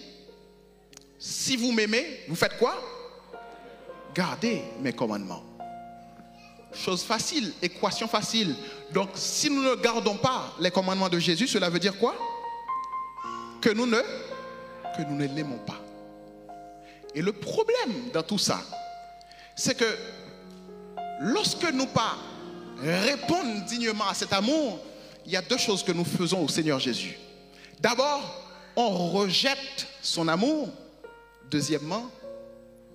si vous m'aimez, vous faites quoi? Gardez mes commandements. Chose facile, équation facile. Donc, si nous ne gardons pas les commandements de Jésus, cela veut dire quoi? Que nous ne l'aimons pas. Et le problème dans tout ça, c'est que lorsque nous pas répondons dignement à cet amour, il y a deux choses que nous faisons au Seigneur Jésus. D'abord, on rejette son amour. Deuxièmement,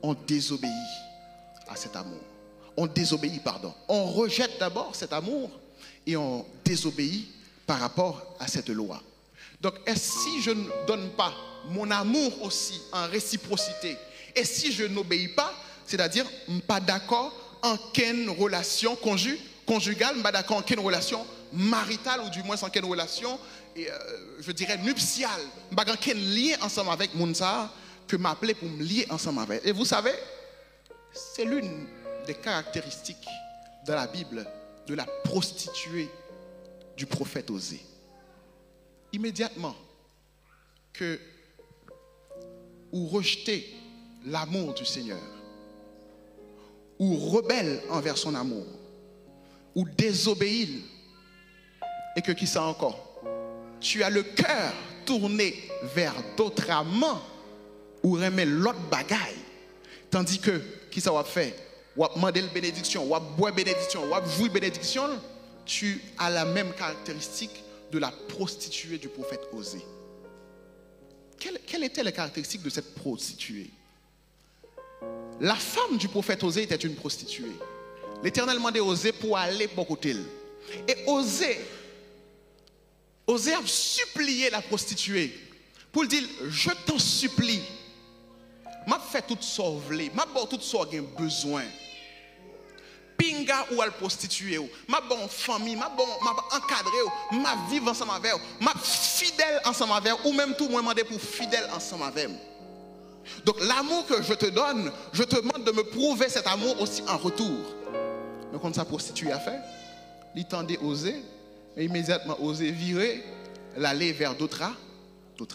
on désobéit à cet amour. On rejette d'abord cet amour et on désobéit par rapport à cette loi. Donc, si je ne donne pas mon amour aussi en réciprocité, et si je n'obéis pas, c'est-à-dire, je ne suis pas d'accord en quelle relation conjugale, je ne suis pas d'accord en quelle relation maritale, ou du moins en quelle relation, je dirais, nuptiale, je ne suis pas dans quel lien ensemble avec Mounsa, que m'appeler pour me lier ensemble avec. Et vous savez, c'est l'une des caractéristiques dans la Bible de la prostituée du prophète Osée. Immédiatement que ou rejeter l'amour du Seigneur, ou rebelle envers son amour, ou désobéir, et que qui ça encore? Tu as le cœur tourné vers d'autres amants, ou remet l'autre bagaille, tandis que qui ça va faire? Ou a demandé la bénédiction, ou a boire bénédiction, ou a jouer bénédiction, tu as la même caractéristique de la prostituée du prophète Osée. Quelle était la caractéristique de cette prostituée? La femme du prophète Osée était une prostituée. L'Éternel demandait à Osée pour aller pour côté. Et Osée a supplié la prostituée pour lui dire, je t'en supplie, m'a fait tout ça vle, m'a bon tout ça gen besoin. Pinga ou al prostituée, m'a bon famille, m'a encadré, m'a vivre ensemble avec, m'a fidèle ensemble avec, ou même tout moi demander pour fidèle ensemble avec. Donc l'amour que je te donne, je te demande de me prouver cet amour aussi en retour. Mais quand sa prostituée a fait, il tendait Osée, et immédiatement Osée virer, l'aller vers d'autres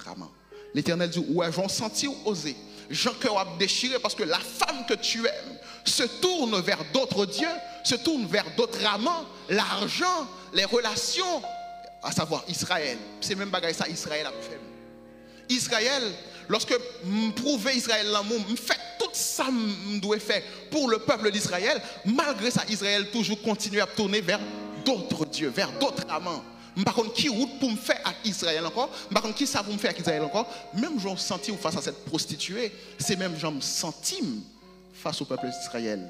amants. L'Éternel dit, ouais, j'en senti Osée. Jean cœur a déchiré parce que la femme que tu aimes se tourne vers d'autres dieux, se tourne vers d'autres amants, l'argent, les relations, à savoir Israël. C'est même bagaille ça, Israël a fait. Israël, lorsque prouver Israël l'amour, fait tout ça je dois faire pour le peuple d'Israël, malgré ça, Israël toujours continue à tourner vers d'autres dieux, vers d'autres amants. Par contre, qui route pour me faire avec Israël encore? Par contre, qui ça pour me faire avec Israël encore? Même j'en senti face à cette prostituée, c'est même j'en senti face au peuple d'Israël.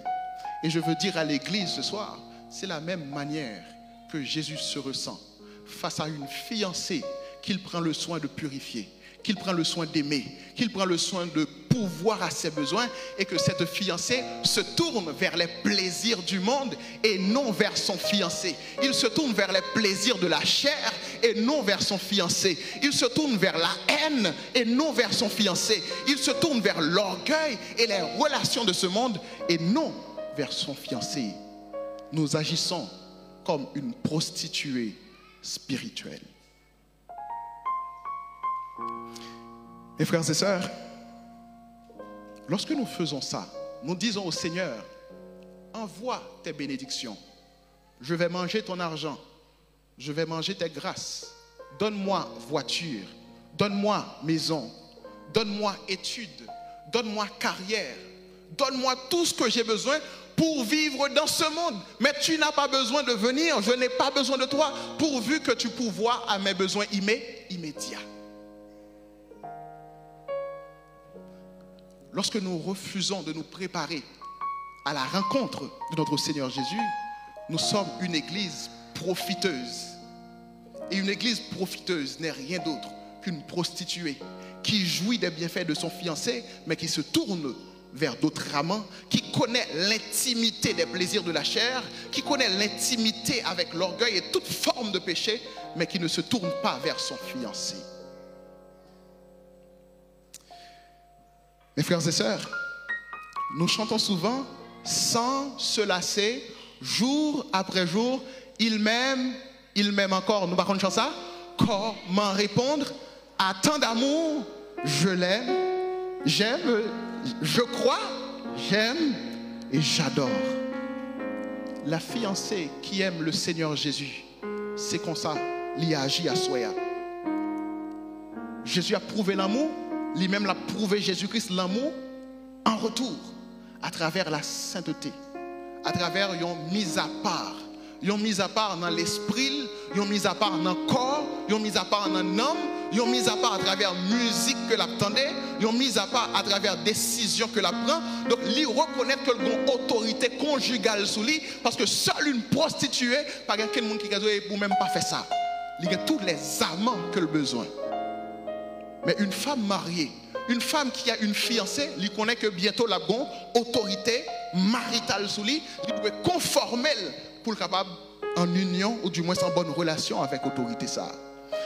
Et je veux dire à l'église ce soir, c'est la même manière que Jésus se ressent face à une fiancée qu'il prend le soin de purifier, qu'il prend le soin d'aimer, qu'il prend le soin de pourvoir à ses besoins et que cette fiancée se tourne vers les plaisirs du monde et non vers son fiancé. Il se tourne vers les plaisirs de la chair et non vers son fiancé. Il se tourne vers la haine et non vers son fiancé. Il se tourne vers l'orgueil et les relations de ce monde et non vers son fiancé. Nous agissons comme une prostituée spirituelle. Mes frères et sœurs, lorsque nous faisons ça, nous disons au Seigneur, envoie tes bénédictions. Je vais manger ton argent. Je vais manger tes grâces. Donne-moi voiture. Donne-moi maison. Donne-moi études. Donne-moi carrière. Donne-moi tout ce que j'ai besoin pour vivre dans ce monde. Mais tu n'as pas besoin de venir. Je n'ai pas besoin de toi pourvu que tu pourvoies à mes besoins immédiats. Lorsque nous refusons de nous préparer à la rencontre de notre Seigneur Jésus, nous sommes une église profiteuse. Et une église profiteuse n'est rien d'autre qu'une prostituée qui jouit des bienfaits de son fiancé, mais qui se tourne vers d'autres amants, qui connaît l'intimité des plaisirs de la chair, qui connaît l'intimité avec l'orgueil et toute forme de péché, mais qui ne se tourne pas vers son fiancé. Mes frères et sœurs, nous chantons souvent sans se lasser, jour après jour, il m'aime encore. Nous par contre ça, comment répondre à tant d'amour? Je l'aime, j'aime, je crois, j'aime et j'adore. La fiancée qui aime le Seigneur Jésus, c'est comme ça, il a agi à soi. Jésus a prouvé l'amour. Lui-même l'a prouvé, Jésus-Christ, l'amour en retour, à travers la sainteté, à travers une mise à part dans l'esprit, une mise à part dans le corps, une mise à part dans l'âme, une mise à part à travers la musique que l'attendait, une mise à part à travers la décision que la prend. Donc, lui reconnaître que l'on a autorité conjugale sous lui, parce que seule une prostituée, pas quelqu'un qui ne peut même pas faire ça. Il y a tous les amants que le besoin. Mais une femme mariée, une femme qui a une fiancée, elle connaît que bientôt la bonne autorité maritale sous lui, il peut conformer pour être capable en union ou du moins en bonne relation avec l'autorité ça.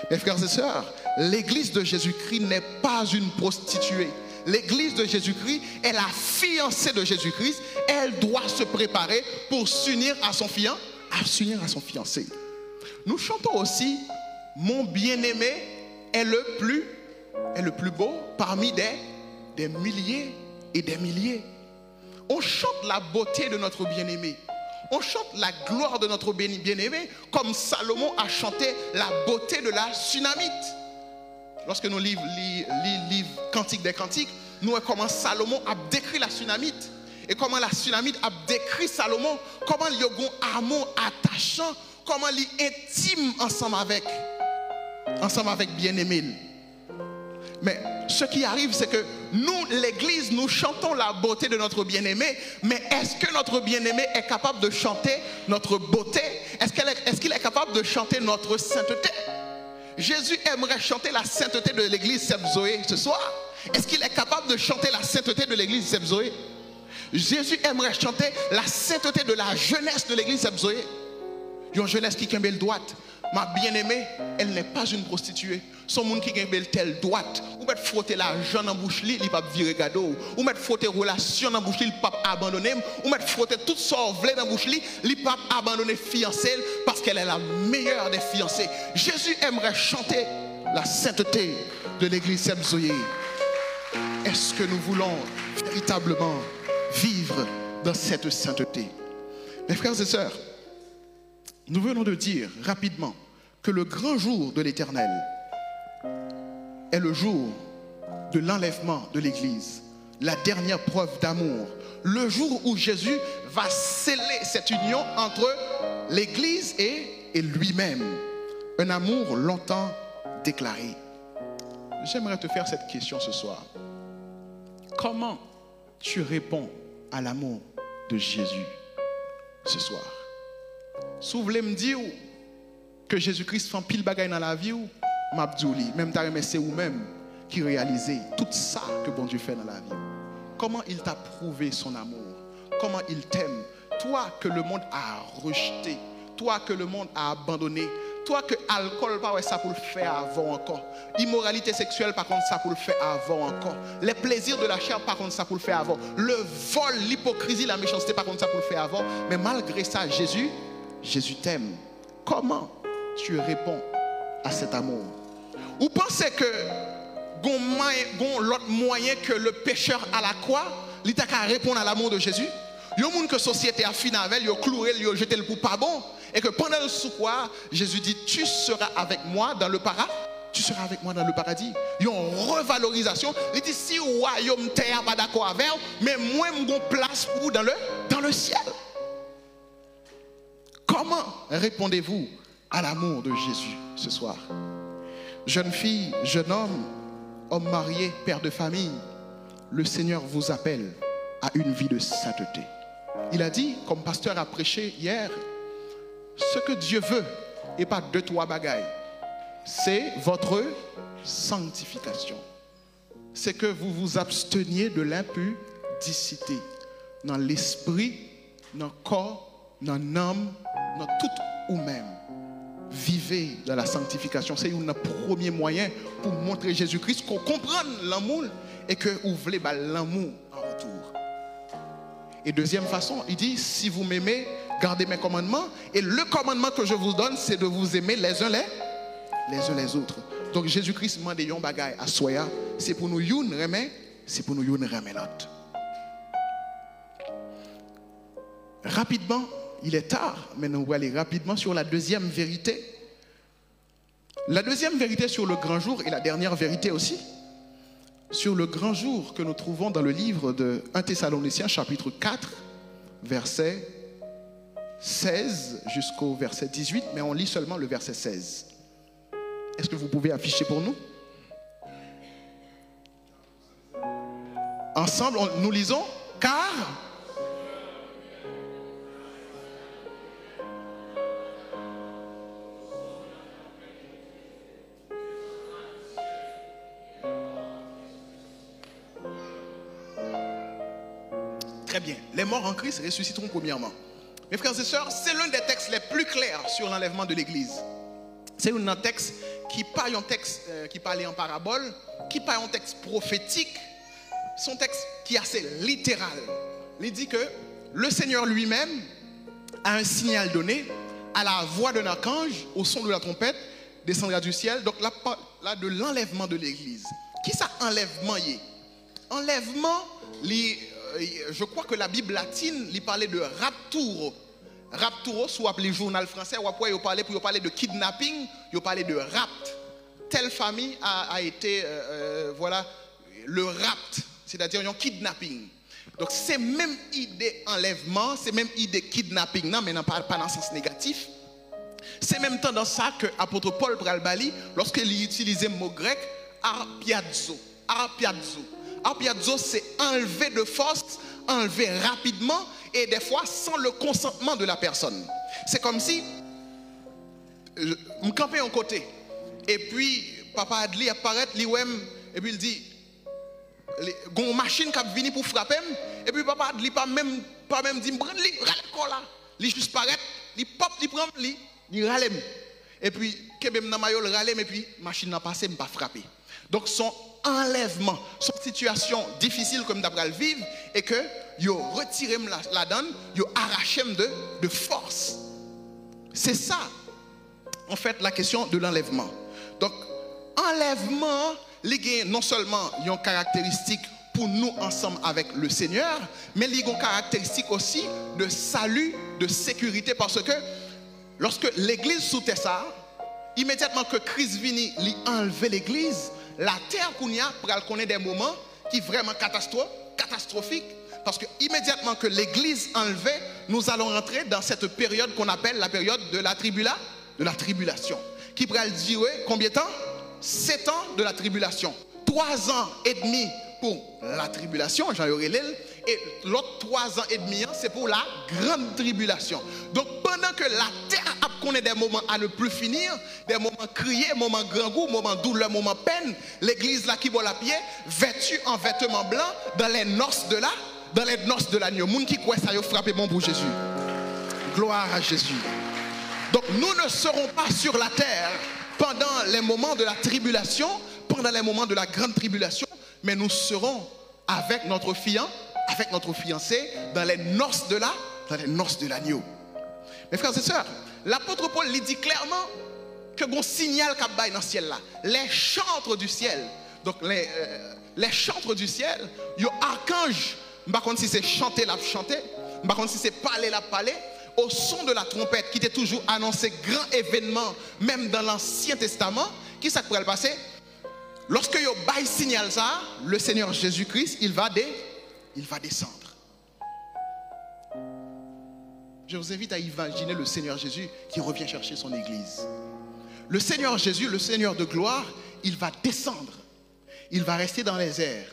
Mes frères et sœurs, l'église de Jésus-Christ n'est pas une prostituée. L'église de Jésus-Christ est la fiancée de Jésus-Christ. Elle doit se préparer pour s'unir à son fiancé. Nous chantons aussi, mon bien-aimé est le plus beau parmi des milliers et des milliers. On chante la beauté de notre bien-aimé. On chante la gloire de notre bien-aimé comme Salomon a chanté la beauté de la Sunamite. Lorsque nous lisons Cantique des Cantiques, nous voyons comment Salomon a décrit la Sunamite et comment la Sunamite a décrit Salomon, comment il y a un amour attachant, comment il est intime ensemble avec bien-aimé. Mais ce qui arrive, c'est que nous, l'église, nous chantons la beauté de notre bien-aimé, mais est-ce que notre bien-aimé est capable de chanter notre beauté? Est-ce qu'il est capable de chanter notre sainteté? Jésus aimerait chanter la sainteté de l'église Sebzoé ce soir. Est-ce qu'il est capable de chanter la sainteté de l'église Sebzoé? Jésus aimerait chanter la sainteté de la jeunesse de l'église Sebzoé. Une jeunesse qui est droite. Ma bien-aimée, elle n'est pas une prostituée. Son monde qui est telle droite. Ou mettre frotter l'argent dans la bouche, il ne va pas virer cadeau. Ou mettre frotter relation dans la bouche, il ne va pas abandonner. Ou mettre frotter tout sorte dans la bouche, il ne va pas abandonner fiancée parce qu'elle est la meilleure des fiancées. Jésus aimerait chanter la sainteté de l'église Sebzoé. Est-ce que nous voulons véritablement vivre dans cette sainteté? Mes frères et sœurs, nous venons de dire rapidement que le grand jour de l'Éternel est le jour de l'enlèvement de l'Église, la dernière preuve d'amour, le jour où Jésus va sceller cette union entre l'Église et lui-même, un amour longtemps déclaré. J'aimerais te faire cette question ce soir. Comment tu réponds à l'amour de Jésus ce soir? Si vous voulez me dire que Jésus-Christ fait pile bagaille dans la vie, m'abdouli, même ta remercié ou même, qui réalisait tout ça que bon Dieu fait dans la vie. Comment il t'a prouvé son amour. Comment il t'aime. Toi que le monde a rejeté. Toi que le monde a abandonné. Toi que l'alcool, pas ça pour le faire avant encore. Immoralité sexuelle, par contre, ça pour le faire avant encore. Les plaisirs de la chair, par contre, ça pour le faire avant. Le vol, l'hypocrisie, la méchanceté, par contre, ça pour le faire avant. Mais malgré ça, Jésus t'aime. Comment tu réponds à cet amour? Ou pensez que l'autre moyen que le pécheur à la croix, il t'a qu'à répondre à l'amour de Jésus? Il y a des gens que la société a fini avec, il a cloué, il a jeté le pour pas bon. Et que pendant le souper, Jésus dit, tu seras avec moi dans le paradis. Tu seras avec moi dans le paradis. Il y a une revalorisation. Il dit, si le royaume terre pas d'accord avec vous, mais moi, je vais place pour vous dans le ciel. Comment répondez-vous à l'amour de Jésus ce soir? Jeune fille, jeune homme marié, père de famille, le Seigneur vous appelle à une vie de sainteté. Il a dit, comme pasteur a prêché hier, ce que Dieu veut, et pas 2-3 bagailles, c'est votre sanctification. C'est que vous vous absteniez de l'impudicité dans l'esprit, dans le corps, dans l'âme, dans tout ou même. Vivez dans la sanctification. C'est un premier moyen pour montrer Jésus-Christ, qu'on comprenne l'amour et que vous voulez l'amour en retour. Et deuxième façon, il dit, si vous m'aimez, gardez mes commandements. Et le commandement que je vous donne, c'est de vous aimer les uns les autres. Donc Jésus-Christ m'a dit un bagay à soya, c'est pour nous youn remet, c'est pour nous youn remet l'autre. Rapidement, il est tard, mais nous allons aller rapidement sur la deuxième vérité. La deuxième vérité sur le grand jour et la dernière vérité aussi. Sur le grand jour que nous trouvons dans le livre de 1 Thessaloniciens chapitre 4, verset 16 jusqu'au verset 18, mais on lit seulement le verset 16. Est-ce que vous pouvez afficher pour nous? Ensemble, nous lisons, car... Très bien. Les morts en Christ ressusciteront premièrement. Mes frères et sœurs, c'est l'un des textes les plus clairs sur l'enlèvement de l'Église. C'est un texte qui pas un texte qui parlait en parabole, qui pas un texte prophétique. C'est un texte qui est assez littéral. Il dit que le Seigneur lui-même a un signal donné à la voix d'un archange, au son de la trompette, descendra du ciel. Donc là de l'enlèvement de l'Église. Qui ça enlèvement y est? Enlèvement, je crois que la Bible latine, il parlait de rapturo. Rapturo, soit appelé journal français, ou après, il parlait de kidnapping, il parlait de rapt. Telle famille a été, voilà, le rapt, c'est-à-dire un kidnapping. Donc, c'est même idée enlèvement, c'est même idée kidnapping, non, mais non, pas dans le sens négatif. C'est même temps dans ça que l'apôtre Paul Pralbali, lorsqu'il utilisait le mot grec, arpiazo. Arpiazo, c'est enlever de force, enlever rapidement et des fois sans le consentement de la personne. C'est comme si je me campais en côté et puis papa Adli apparaît, et puis il dit il y a une machine qui vient pour frapper et puis papa Adli pas même dit il juste paraît, il pop, il prend, il râle et puis kebem na mayo râle et puis machine n'a passé, me pas frapper. Donc son enlèvement, son situation difficile comme d'après le vivre et que yo retiré la donne, yo arraché de force. C'est ça en fait la question de l'enlèvement. Donc enlèvement, non seulement il y a une caractéristique pour nous ensemble avec le Seigneur, mais il y a une caractéristique aussi de salut, de sécurité, parce que lorsque l'église sous-terre ça, immédiatement que Christ vient enlever l'église, la terre qu'on y a pour connaître des moments qui sont vraiment catastrophiques, parce que immédiatement que l'église enlevée, nous allons rentrer dans cette période qu'on appelle la période de la tribulation, qui pourrait durer combien de temps? 7 ans de la tribulation, 3 ans et demi pour la tribulation, Jean Yorelel, Et l'autre 3 ans et demi, c'est pour la grande tribulation. Donc pendant que la terre connaît des moments à ne plus finir, des moments criés, moments grand goût, moments douleur, moments peine, l'église là qui boit la pied, vêtue en vêtements blancs, dans les noces de l'agneau. Moun qui croit ça, yo frappé bon pour Jésus. Gloire à Jésus. Donc nous ne serons pas sur la terre pendant les moments de la tribulation, pendant les moments de la grande tribulation, mais nous serons avec notre fiancé dans les noces de l'agneau. Mes frères et sœurs, l'apôtre Paul lui dit clairement que bon signal qu'a bail dans le ciel là, les chantres du ciel. Donc les chantres du ciel, yo archange, pas contre si c'est chanter la chanter, pas contre si c'est parler la parler, au son de la trompette qui était toujours annoncé grand événement même dans l'Ancien Testament, qui ça pourrait le passer? Lorsque yo bail signal ça, le Seigneur Jésus-Christ, il va descendre. Je vous invite à imaginer le Seigneur Jésus qui revient chercher son église. Le Seigneur Jésus, le Seigneur de gloire, il va descendre. Il va rester dans les airs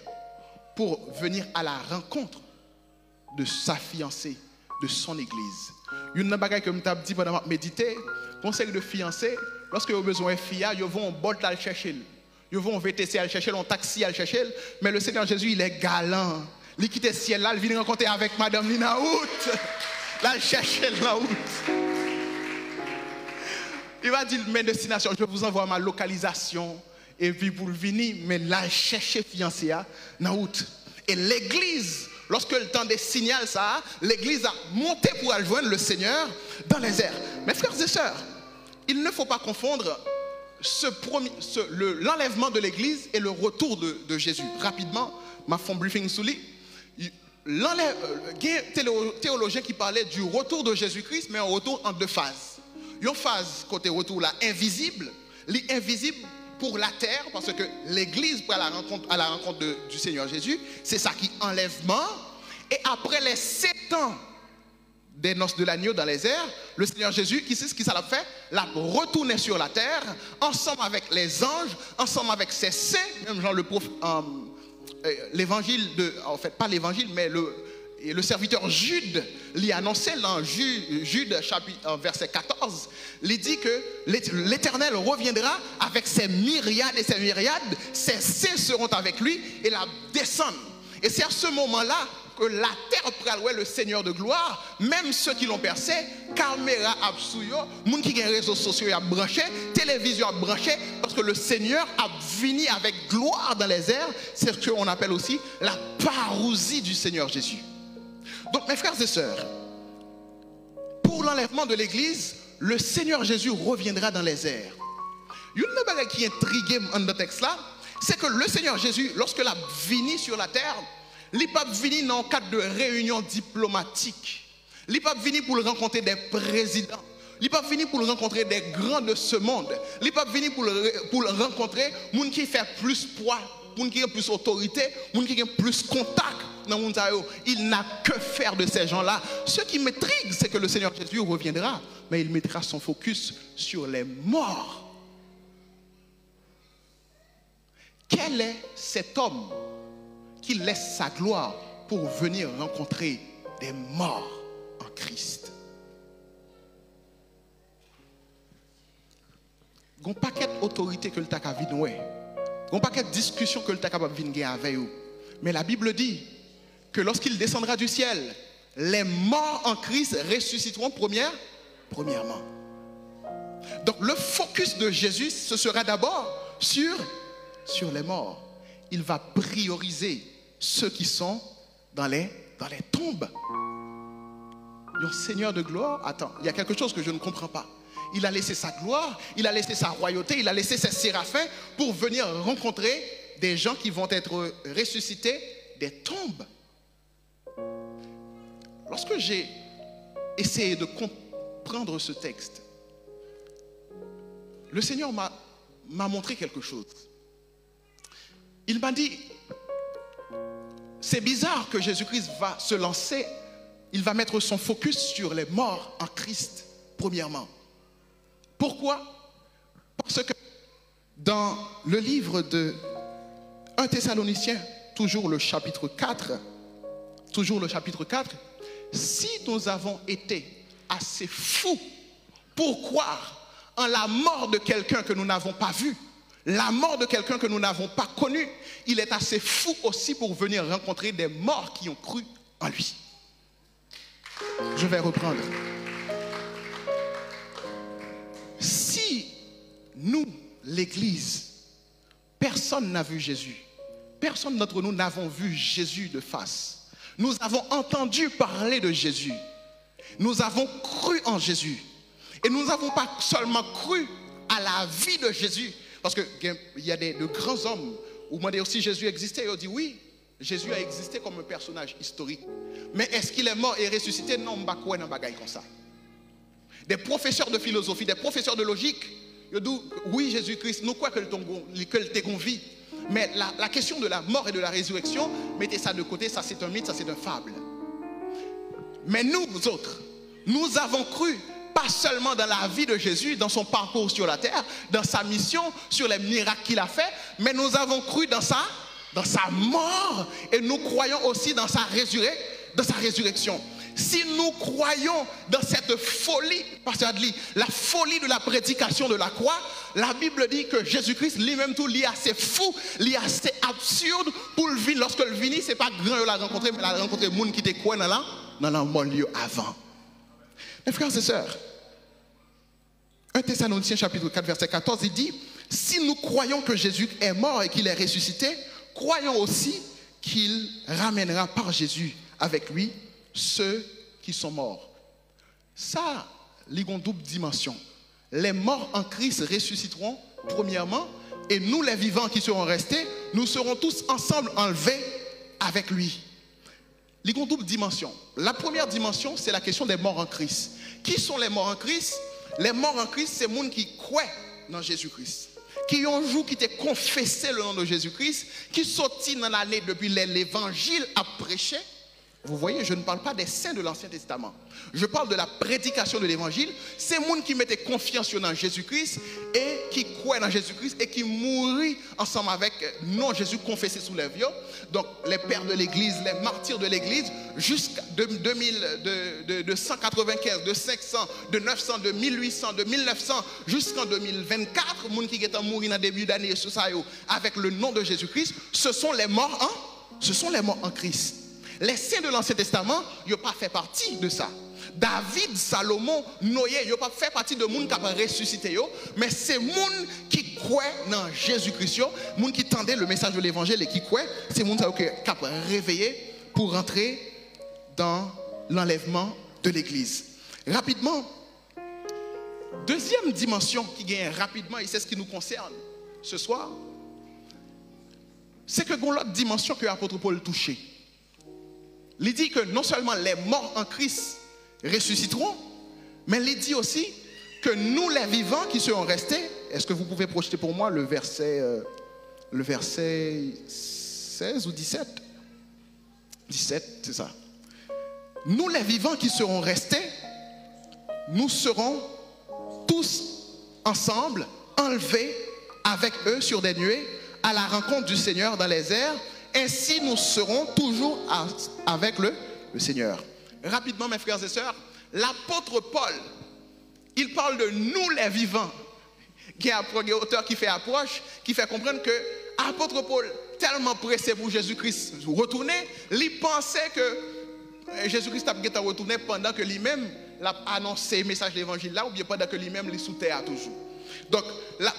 pour venir à la rencontre de sa fiancée, de son église. Une bagaille que je me dit pendant méditer, conseil de fiancé, lorsque vous avez besoin de fille, ils vont en bol à le chercher. Ils vont en VTC à le chercher, en taxi à le chercher, mais le Seigneur Jésus, il est galant. Il quitte le ciel là, il vient rencontrer avec Madame Lina Out. Là, il cherche la route. Il va dire, mes destinations, je vous envoie ma localisation. Et puis pour le venir, mais là, chercher fiancé à la route. Et l'église, lorsque le temps des signals, ça, l'église a monté pour aller joindre le Seigneur dans les airs. Mes frères et sœurs, il ne faut pas confondre l'enlèvement de l'église et le retour de Jésus. Rapidement, ma fond briefing sous lui. Il y a un théologien qui parlait du retour de Jésus-Christ, mais un retour en 2 phases. Il y a une phase côté retour là, invisible, l'invisible pour la terre, parce que l'église pour à la rencontre du Seigneur Jésus, c'est ça qui est enlèvement. Et après les 7 ans des noces de l'agneau dans les airs, le Seigneur Jésus, qui sait ce qu'il a fait? L'a retourné sur la terre, ensemble avec les anges, ensemble avec ses saints, même Jean le prophète. L'évangile en fait pas l'évangile mais le serviteur Jude lui annoncé dans Jude chapitre verset 14, il dit que l'Éternel reviendra avec ses myriades et ses myriades, ses saints seront avec lui et la descendre. Et c'est à ce moment-là que la terre pralouait le Seigneur de gloire, même ceux qui l'ont percé, caméra absouyo, moun qui ont réseaux sociaux a branché, télévision a branché, parce que le Seigneur a venu avec gloire dans les airs. C'est ce qu'on appelle aussi la parousie du Seigneur Jésus. Donc mes frères et sœurs, pour l'enlèvement de l'église, le Seigneur Jésus reviendra dans les airs. Une chose qui intrigue dans le texte là, c'est que le Seigneur Jésus, lorsqu'il a venu sur la terre, il n'est pas venu dans le cadre de réunions diplomatiques. Il n'est pas venu pour rencontrer des présidents. Il n'est pas venu pour rencontrer des grands de ce monde. Il n'est pas venu pour rencontrer des gens qui font plus poids, des gens qui ont plus autorité, des gens qui ont plus contact. Il n'a que faire de ces gens-là. Ce qui m'intrigue, c'est que le Seigneur Jésus reviendra, mais il mettra son focus sur les morts. Quel est cet homme qui laisse sa gloire pour venir rencontrer des morts en Christ? Il y a un paquet d'autorité que le t'a capable de il y a un paquet de discussions que le t'a capable de gagner avec vous. Mais la Bible dit que lorsqu'il descendra du ciel, les morts en Christ ressusciteront premièrement. Donc le focus de Jésus, ce sera d'abord sur les morts. Il va prioriser ceux qui sont dans les tombes. Le Seigneur de gloire, attends, il y a quelque chose que je ne comprends pas. Il a laissé sa gloire, il a laissé sa royauté, il a laissé ses séraphins pour venir rencontrer des gens qui vont être ressuscités des tombes. Lorsque j'ai essayé de comprendre ce texte, le Seigneur m'a montré quelque chose. Il m'a dit, c'est bizarre que Jésus-Christ va se lancer, il va mettre son focus sur les morts en Christ, premièrement. Pourquoi? Parce que dans le livre de 1 Thessaloniciens, toujours le chapitre 4, toujours le chapitre 4, si nous avons été assez fous pour croire en la mort de quelqu'un que nous n'avons pas vu, la mort de quelqu'un que nous n'avons pas connu, il est assez fou aussi pour venir rencontrer des morts qui ont cru en lui. Je vais reprendre. Si nous, l'Église, personne n'a vu Jésus, personne d'entre nous n'avons vu Jésus de face, nous avons entendu parler de Jésus, nous avons cru en Jésus, et nous n'avons pas seulement cru à la vie de Jésus, parce qu'il y a de grands hommes, où demandez aussi Jésus existait, et on dit oui, Jésus a existé comme un personnage historique. Mais est-ce qu'il est mort et ressuscité? Non, on ne peut pas bagaille comme ça. Des professeurs de philosophie, des professeurs de logique, ils disent oui, Jésus-Christ, nous croyons que le vie. Mais la question de la mort et de la résurrection, mettez ça de côté, ça c'est un mythe, ça c'est une fable. Mais nous autres, nous avons cru pas seulement dans la vie de Jésus, dans son parcours sur la terre, dans sa mission, sur les miracles qu'il a fait, mais nous avons cru dans sa mort et nous croyons aussi dans sa résurrection. Si nous croyons dans cette folie, Pasteur Adli, la folie de la prédication de la croix, la Bible dit que Jésus-Christ lui-même tout est assez fou, lui assez absurde pour le vivre. Lorsque le vini, c'est pas grand il l'a rencontré, mais il a rencontré le monde qui était quoi dans le bon lieu avant. Mes frères et sœurs, 1 Thessaloniciens chapitre 4 verset 14, il dit, si nous croyons que Jésus est mort et qu'il est ressuscité, croyons aussi qu'il ramènera par Jésus avec lui ceux qui sont morts. Ça, il y a une double dimension. Les morts en Christ ressusciteront premièrement, et nous les vivants qui serons restés, nous serons tous ensemble enlevés avec lui. Il y a une double dimension. La première dimension, c'est la question des morts en Christ. Qui sont les morts en Christ? Les morts en Christ, c'est les gens qui croient dans Jésus-Christ, qui ont un jour qui t'ont confessé le nom de Jésus-Christ, qui sortit dans l'année depuis l'évangile à prêcher. Vous voyez, je ne parle pas des saints de l'Ancien Testament. Je parle de la prédication de l'évangile. C'est les gens qui mettaient confiance dans Jésus-Christ et qui croient dans Jésus-Christ et qui mourent ensemble avec non Jésus confessé sous les vieux. Donc les pères de l'église, les martyrs de l'église, jusqu'à 195, de 500, de 900, de 1800, de 1900, jusqu'en 2024, les gens qui sont morts dans le début d'année avec le nom de Jésus-Christ, ce sont les morts en Christ. Les saints de l'Ancien Testament, ils n'ont pas fait partie de ça. David, Salomon, Noé, ils n'ont pas fait partie de gens qui ont ressuscité, mais c'est les gens qui croient dans Jésus-Christ, les gens qui tendaient le message de l'évangile et qui croient, c'est les gens qui ont réveillé pour rentrer dans l'enlèvement de l'Église. Rapidement, deuxième dimension qui gagne rapidement, et c'est ce qui nous concerne ce soir, c'est que l'autre dimension que l'apôtre Paul touchait. Il dit que non seulement les morts en Christ ressusciteront, mais il dit aussi que nous les vivants qui serons restés, est-ce que vous pouvez projeter pour moi le verset 16 ou 17? 17, c'est ça. Nous les vivants qui serons restés, nous serons tous ensemble enlevés avec eux sur des nuées à la rencontre du Seigneur dans les airs. Ainsi, nous serons toujours avec le Seigneur. Rapidement, mes frères et sœurs, l'apôtre Paul, il parle de nous les vivants. Il y a un auteur qui fait approche, qui fait comprendre que l'apôtre Paul, tellement pressé pour Jésus-Christ retourner, il pensait que Jésus-Christ a retourné pendant que lui-même a annoncé le message de l'évangile là, ou bien pendant que lui-même est sous terre toujours. Donc,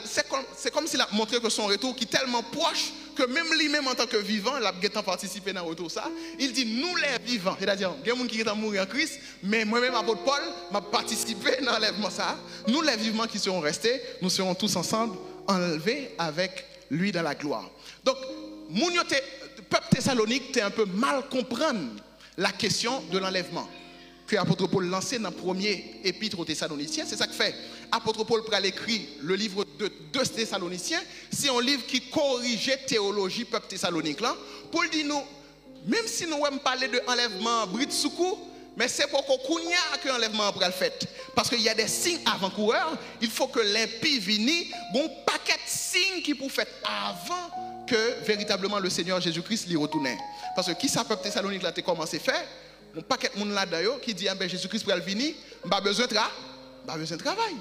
c'est comme s'il a montré que son retour qui est tellement proche que même lui-même en tant que vivant, il a participé dans le retour ça. Il dit nous les vivants, c'est-à-dire il y a des gens qui sont morts en Christ, mais moi-même apôtre Paul m'a participé dans l'enlèvement ça. Nous les vivants qui seront restés, nous serons tous ensemble enlevés avec lui dans la gloire. Donc, le peuple thessalonique était un peu mal comprendre la question de l'enlèvement que l'apôtre Paul lançait dans le premier épître aux Thessaloniciens. C'est ça que fait l'apôtre Paul pour écrire le livre de 2 Thessaloniciens. C'est un livre qui corrigeait la théologie peuple thessalonique là. Paul dit nous, même si nous aimons parler de enlèvement britsoukou, mais c'est pour qu'on connaisse que l'enlèvement après le fait. Parce qu'il y a des signes avant-coureurs, il faut que l'impie vienne, bon paquet de signes qui pour faire avant que véritablement le Seigneur Jésus-Christ l'y retournait. Parce que qui ça peuple Thessalonique là, t'es commencé à faire, mon paquet de monde là d'ailleurs qui dit, ah ben Jésus-Christ pour venir, pas besoin de travail.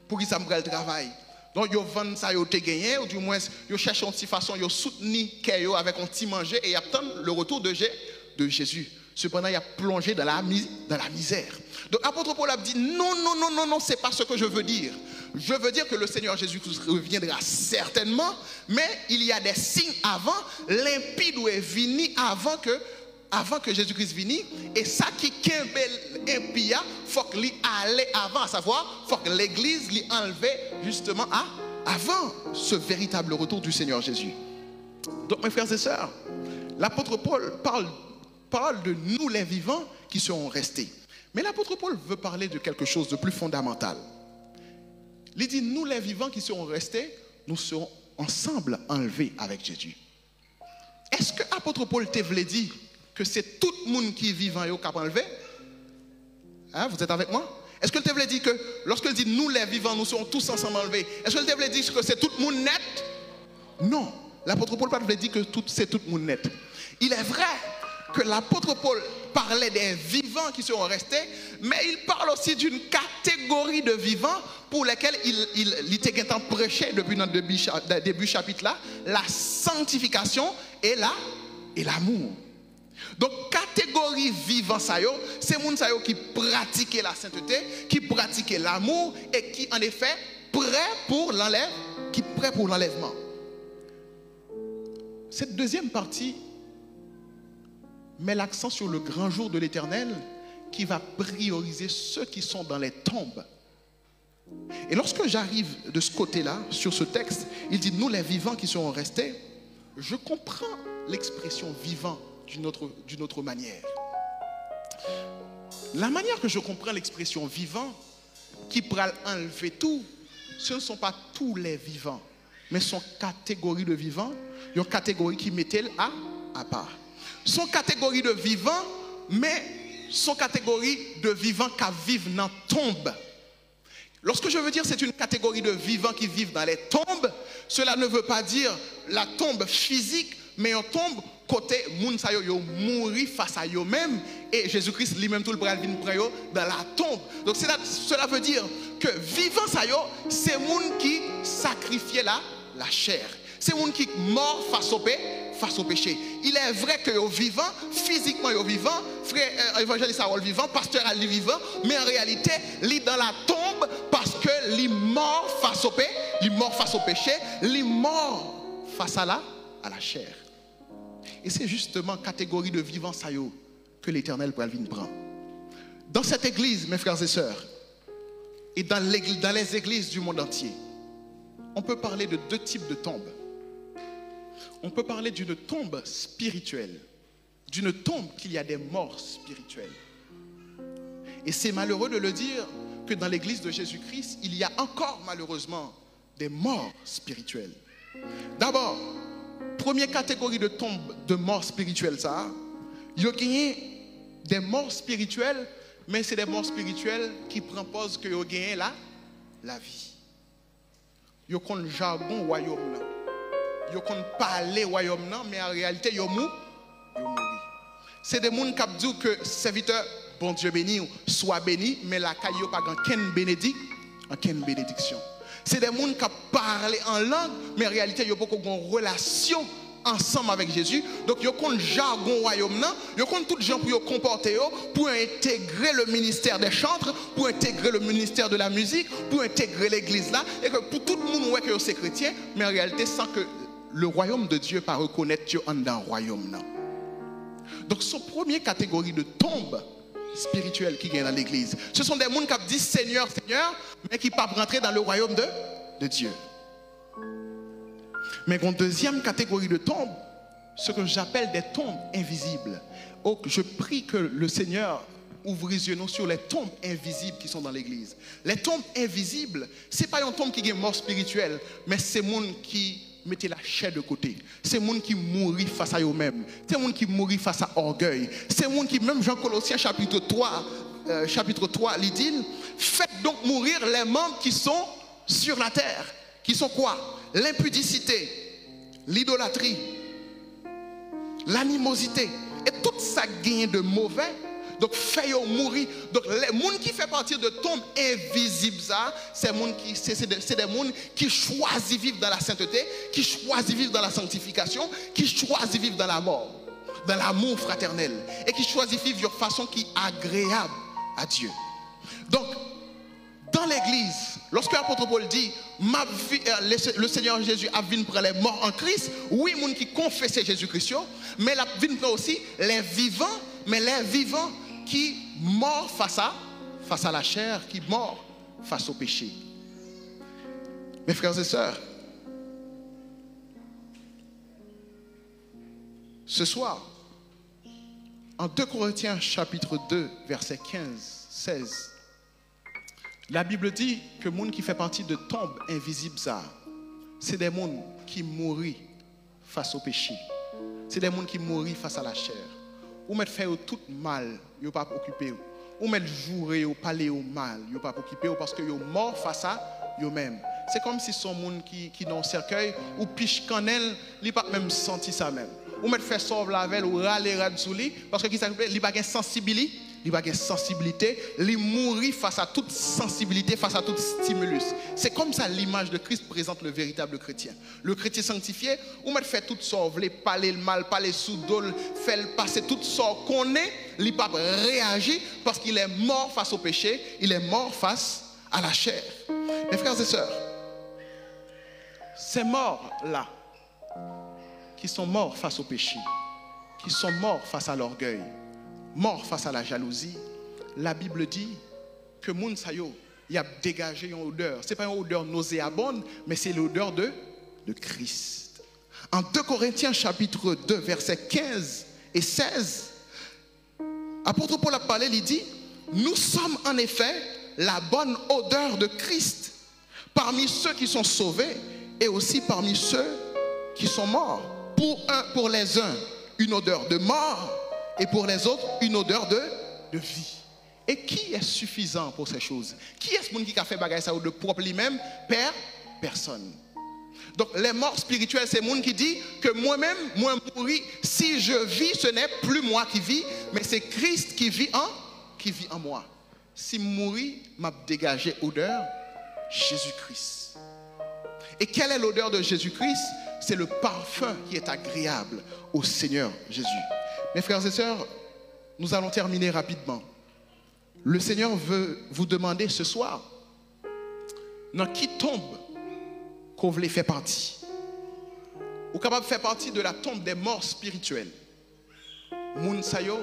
Pour qui ça me le travail? Donc, ils vendent ça, ils ont gagné, ou du moins, ils cherchent une petite façon, ils soutenir avec un petit manger et ils attendent le retour de Jésus. Cependant, il a plongé dans la misère. Donc, l'apôtre Paul a dit, non, c'est pas ce que je veux dire. Je veux dire que le Seigneur Jésus-Christ reviendra certainement, mais il y a des signes avant, limpide ou est venu avant que Jésus-Christ vienne, et ça qui est impia, il faut qu'il aille avant, à savoir, il faut que l'Église l'y enlève justement avant ce véritable retour du Seigneur Jésus. Donc mes frères et sœurs, l'apôtre Paul parle de nous les vivants qui seront restés. Mais l'apôtre Paul veut parler de quelque chose de plus fondamental. Il dit, nous les vivants qui serons restés, nous serons ensemble enlevés avec Jésus. Est-ce que l'apôtre Paul te voulait dire que c'est tout le monde qui est vivant et qui a enlevé? Hein, vous êtes avec moi? Est-ce que le voulait dire que lorsqu'il dit nous les vivants, nous serons tous ensemble enlevés, est-ce que le voulait dire que c'est tout le monde net? Non, l'apôtre Paul ne voulait dire que c'est tout le monde net. Il est vrai que l'apôtre Paul parlait des vivants qui seront restés, mais il parle aussi d'une catégorie de vivants pour lesquels il était prêché depuis notre début chapitre là, la sanctification et l'amour. Donc, catégorie vivant, c'est les gens qui pratiquent la sainteté, qui pratiquent l'amour et qui, en effet, prêt pour l'enlèvement. Cette deuxième partie met l'accent sur le grand jour de l'Éternel qui va prioriser ceux qui sont dans les tombes. Et lorsque j'arrive de ce côté-là, sur ce texte, il dit nous les vivants qui seront restés, je comprends l'expression vivant d'une autre manière. La manière que je comprends l'expression vivant, qui pourra enlever tout, ce ne sont pas tous les vivants, mais sont catégories de vivants, une catégorie qui mettait à part. Sont catégories de vivants, mais sont catégories de vivants qui vivent dans tombe. Lorsque je veux dire c'est une catégorie de vivants qui vivent dans les tombes, cela ne veut pas dire la tombe physique, mais une tombe côté moun sa yo mourir face à eux-mêmes et Jésus-Christ lui-même tout le bras vient prendre dans la tombe. Donc cela veut dire que vivant sa yo, c'est moun qui sacrifiait la chair. C'est moun qui mort face au péché. Il est vrai que yo vivant, physiquement yo vivant, frère évangéliste Harold vivant, pasteur Ali vivant, mais en réalité, il est dans la tombe parce que il est mort face au péché, il est mort face à la chair. Et c'est justement catégorie de vivants que l'Éternel prend. Dans cette église, mes frères et sœurs, et dans les églises du monde entier, on peut parler de deux types de tombes. On peut parler d'une tombe spirituelle, d'une tombe qu'il y a des morts spirituelles. Et c'est malheureux de le dire que dans l'église de Jésus-Christ, il y a encore malheureusement des morts spirituelles. D'abord, première catégorie de tombe de mort spirituelle, il y a des morts spirituelles, mais c'est des morts spirituelles qui proposent que vous gagnez la vie. Il y a un jargon royaume. Il y a un parler royaume, mais en réalité, il y a mourir. C'est des gens qui disent que serviteur, bon Dieu béni, soit béni, mais la caille n'a pas aucune bénédiction. C'est des gens qui parlent en langue, mais en réalité, il y a beaucoup de relations ensemble avec Jésus. Donc, il y a un jargon royaume, il y a tout gens pour comporter, pour intégrer le ministère des chantres, pour intégrer le ministère de la musique, pour intégrer l'église là, et que pour tout le monde, ouais, que c'est chrétien, mais en réalité, sans que le royaume de Dieu pas reconnaître Dieu en dans le royaume là. Donc, ce première catégorie de tombe spirituelle qui vient dans l'église, ce sont des gens qui disent Seigneur, Seigneur, mais qui ne peuvent pas rentrer dans le royaume de Dieu. Mais une deuxième catégorie de tombes, ce que j'appelle des tombes invisibles. Donc, je prie que le Seigneur ouvre les yeux sur les tombes invisibles qui sont dans l'église. Les tombes invisibles, ce n'est pas une tombe qui est mort spirituelle, mais c'est les gens qui mettent la chair de côté. C'est les gens qui mourent face à eux-mêmes. C'est les gens qui mourent face à orgueil. C'est les gens qui, même Jean Colossiens chapitre 3, il dit, faites donc mourir les membres qui sont sur la terre. Qui sont quoi? L'impudicité, l'idolâtrie, l'animosité, et tout ça gagne de mauvais. Donc, fait mourir. Donc, les gens qui font partie de tombe invisible, c'est des gens qui choisissent vivre dans la sainteté, qui choisissent vivre dans la sanctification, qui choisissent vivre dans la mort, dans l'amour fraternel, et qui choisissent vivre de façon qui est agréable à Dieu. Donc, dans l'église, lorsque l'apôtre Paul dit le Seigneur Jésus a venu prendre les morts en Christ, oui, les gens qui confessent Jésus-Christ, mais il a venu prendre aussi les vivants, mais les vivants qui morts face à la chair, qui morts face au péché. Mes frères et sœurs, ce soir, en 2 Corinthiens chapitre 2, verset 15-16, la Bible dit que les gens qui font partie de tombe invisible, c'est des gens qui mourent face au péché. C'est des gens qui mourent face à la chair. Ou mettre faire tout mal, ils ne sont pas occupés. Ou mettre jouer ou parler au mal, ils ne sont pas occupés parce qu'ils sont morts face à eux-mêmes. C'est comme si son monde qui dans un cercueil ou piche cannelle, il pas même senti ça même. Ou mettre faire sauve la veille ou râler sous lui parce que il pas de sensibilité. Il va avoir sensibilité, il mourit face à toute sensibilité, face à tout stimulus. C'est comme ça l'image de Christ présente le véritable chrétien. Le chrétien sanctifié, où il fait tout ça, il parler le mal, parler sous dol, fait passer tout ça qu'on est, il ne peut pas réagir parce qu'il est mort face au péché, il est mort face à la chair. Mes frères et sœurs, ces morts-là, qui sont morts face au péché, qui sont morts face à l'orgueil, mort face à la jalousie, la Bible dit que moun sa yo, il a dégagé une odeur. Ce n'est pas une odeur nauséabonde, mais c'est l'odeur de Christ. En 2 Corinthiens chapitre 2, versets 15 et 16, apôtre Paul a parlé, il dit, nous sommes en effet la bonne odeur de Christ parmi ceux qui sont sauvés et aussi parmi ceux qui sont morts. Pour les uns, une odeur de mort, et pour les autres, une odeur de vie. Et qui est suffisant pour ces choses? Qui est ce monde qui a fait bagaille ça ou de propre lui-même? Personne. Donc les morts spirituels, c'est le monde qui dit que moi-même, moi mourir, si je vis, ce n'est plus moi qui vis, mais c'est Christ qui vit en moi. Si mourir, m'a dégagé odeur Jésus-Christ. Et quelle est l'odeur de Jésus-Christ? C'est le parfum qui est agréable au Seigneur Jésus. Mes frères et sœurs, nous allons terminer rapidement. Le Seigneur veut vous demander ce soir, dans qui tombe qu'on voulait faire partie? Ou capable de faire partie de la tombe des morts spirituels. Moun sayo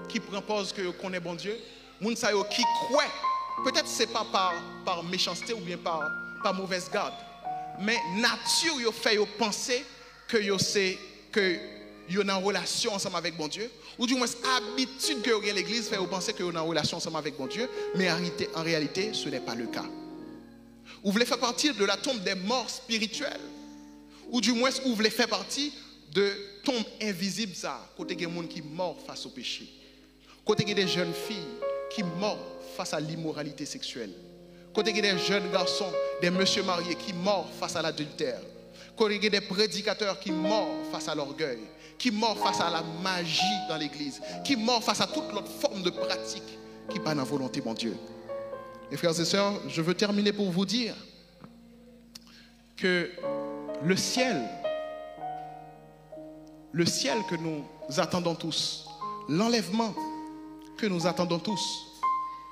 qui propose que connaît bon Dieu, moun sayo qui croit. Peut-être c'est pas par méchanceté ou bien par mauvaise garde, mais nature yo fait yo penser que yo c'est que yo en relation ensemble avec bon Dieu, ou du moins habitude que yo l'église fait yo penser que yo en relation ensemble avec bon Dieu, mais en réalité ce n'est pas le cas. Vous voulez faire partie de la tombe des morts spirituels, ou du moins vous voulez faire partie de tombe invisible ça, côté des gens qui morts face au péché, côté des jeunes filles qui morts face à l'immoralité sexuelle, côté des jeunes garçons, des messieurs mariés qui morts face à l'adultère, côté des prédicateurs qui morts face à l'orgueil, qui morts face à la magie dans l'église, qui morts face à toute autre forme de pratique qui n'est pas dans la volonté de mon Dieu. Mes frères et sœurs, je veux terminer pour vous dire que le ciel que nous attendons tous, l'enlèvement que nous attendons tous,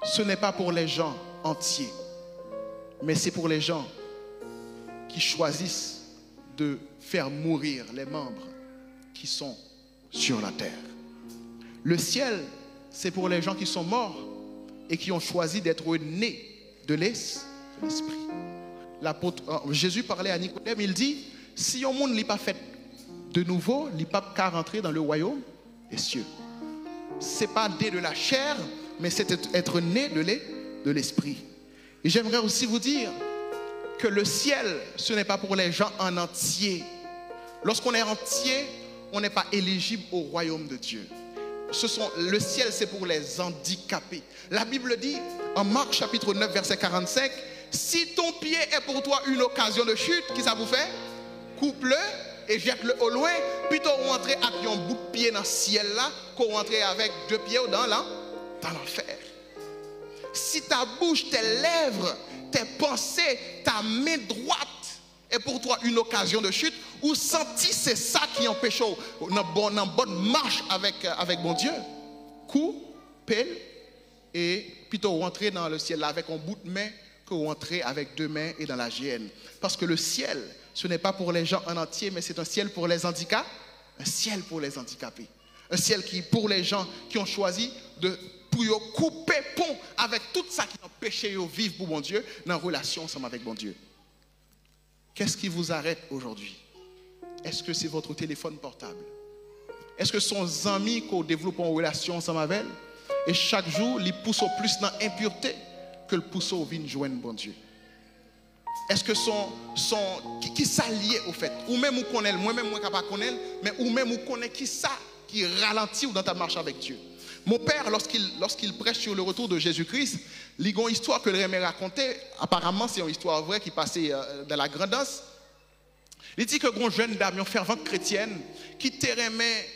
ce n'est pas pour les gens entiers, mais c'est pour les gens qui choisissent de faire mourir les membres qui sont sur la terre. Le ciel, c'est pour les gens qui sont morts et qui ont choisi d'être nés de l'esprit. Jésus parlait à Nicodème, il dit, si un monde n'est pas fait de nouveau, il n'est pas qu'à rentrer dans le royaume des cieux. Ce n'est pas né de la chair, mais c'est être né de l'esprit. Et j'aimerais aussi vous dire que le ciel, ce n'est pas pour les gens en entier. Lorsqu'on est entier, on n'est pas éligible au royaume de Dieu. Le ciel, c'est pour les handicapés. La Bible dit, en Marc chapitre 9, verset 45, si ton pied est pour toi une occasion de chute, qu'est-ce que ça vous fait? Coupe-le et jette-le au loin, plutôt rentrer avec un bout de pied dans le ciel là, qu'on rentrer avec 2 pieds dans l'enfer. Si ta bouche, tes lèvres, tes pensées, ta main droite est pour toi une occasion de chute, ou senti c'est ça qui empêche dans bonne marche avec mon Dieu, coup, pelle, et plutôt rentrer dans le ciel là avec un bout de main que rentrer avec 2 mains et dans la géhenne. Parce que le ciel, ce n'est pas pour les gens en entier, mais c'est un ciel pour les handicapés. Un ciel pour les handicapés. Un ciel qui, pour les gens qui ont choisi pour couper pont avec tout ça qui empêche de vivre pour mon Dieu, dans relation ensemble avec mon Dieu. Qu'est-ce qui vous arrête aujourd'hui? Est-ce que c'est votre téléphone portable? Est-ce que son ami qu'on développe en relation ensemble avec elle, et chaque jour, il pousse au plus dans l'impureté que le pousse au vin joindre bon Dieu? Est-ce que qui s'allie au fait? Ou même ou connaît, moi-même moi capable connaître, mais ou même ou connaît qui ça qui ralentit dans ta marche avec Dieu. Mon père, lorsqu'il prêche sur le retour de Jésus-Christ, il y a une histoire que le aimait raconter. Apparemment, c'est une histoire vraie qui passait dans la grandance. Il dit que une jeune dame, une fervente chrétienne, qui t'aimait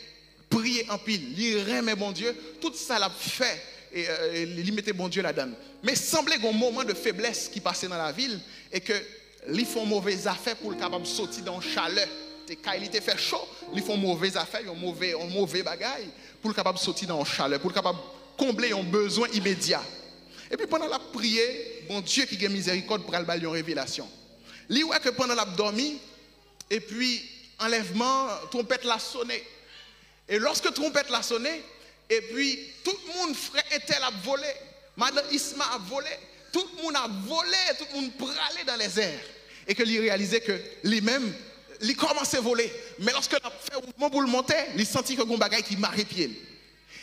prier en pile, il aimait bon Dieu, tout ça l'a fait et il mettait bon Dieu là-dedans. Mais semblait qu'il y a un moment de faiblesse qui passait dans la ville et que ils font mauvaises affaires pour le capable de sortir dans le chaleur. Quand il était fait chaud, ils font mauvaises affaires, un mauvais bagaille pour le capable de sortir dans le chaleur, pour le capable de combler un besoin immédiat. Et puis pendant la prière, bon Dieu qui a miséricorde pour aller une révélation. Il voit que pendant la dormi, et puis enlèvement, trompette l'a sonné. Et lorsque trompette l'a sonné, et puis tout le monde frère Intel a volé, Madame Isma a volé, tout le monde a volé, tout le monde pralé dans les airs. Et que lui réalisait que lui-même, il commençait à voler. Mais lorsque il a fait un mouvement pour le monter, il sentit que un bagaille qui marre pied.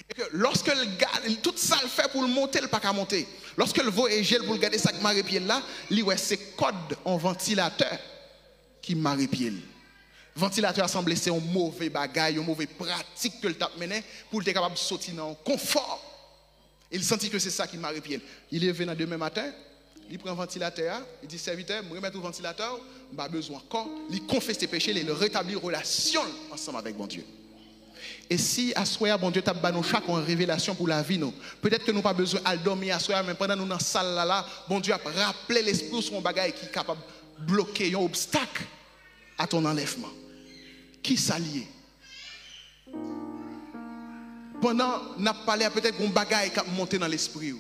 Et que lorsque le gars, tout ça le fait pour le monter, il n'a pas qu'à monter. Lorsque le voyage pour le garder ça qui marre pied là, il ouais c'est code en ventilateur qui marre pied. Ventilateur semblait c'est un mauvais bagaille, une mauvaise pratique que le tape mené pour être capable de sortir dans le confort. Il sentit que c'est ça qui marre pied. Il est venu demain matin. Il prend un ventilateur, il dit serviteur, je remets au ventilateur, je n'ai besoin encore. Il confesse ses péchés, il rétablit relation ensemble avec mon Dieu. Et si à soir, bon Dieu t'a donné chaque révélation pour la vie, peut-être que nous n'avons pas besoin de dormir à soir, mais pendant nous dans la salle là, bon Dieu a rappelé l'esprit sur un bagage qui est capable de bloquer un obstacle à ton enlèvement. Qui s'allie? Pendant nous avons parlé peut-être d'un bagage qui a monté dans l'esprit.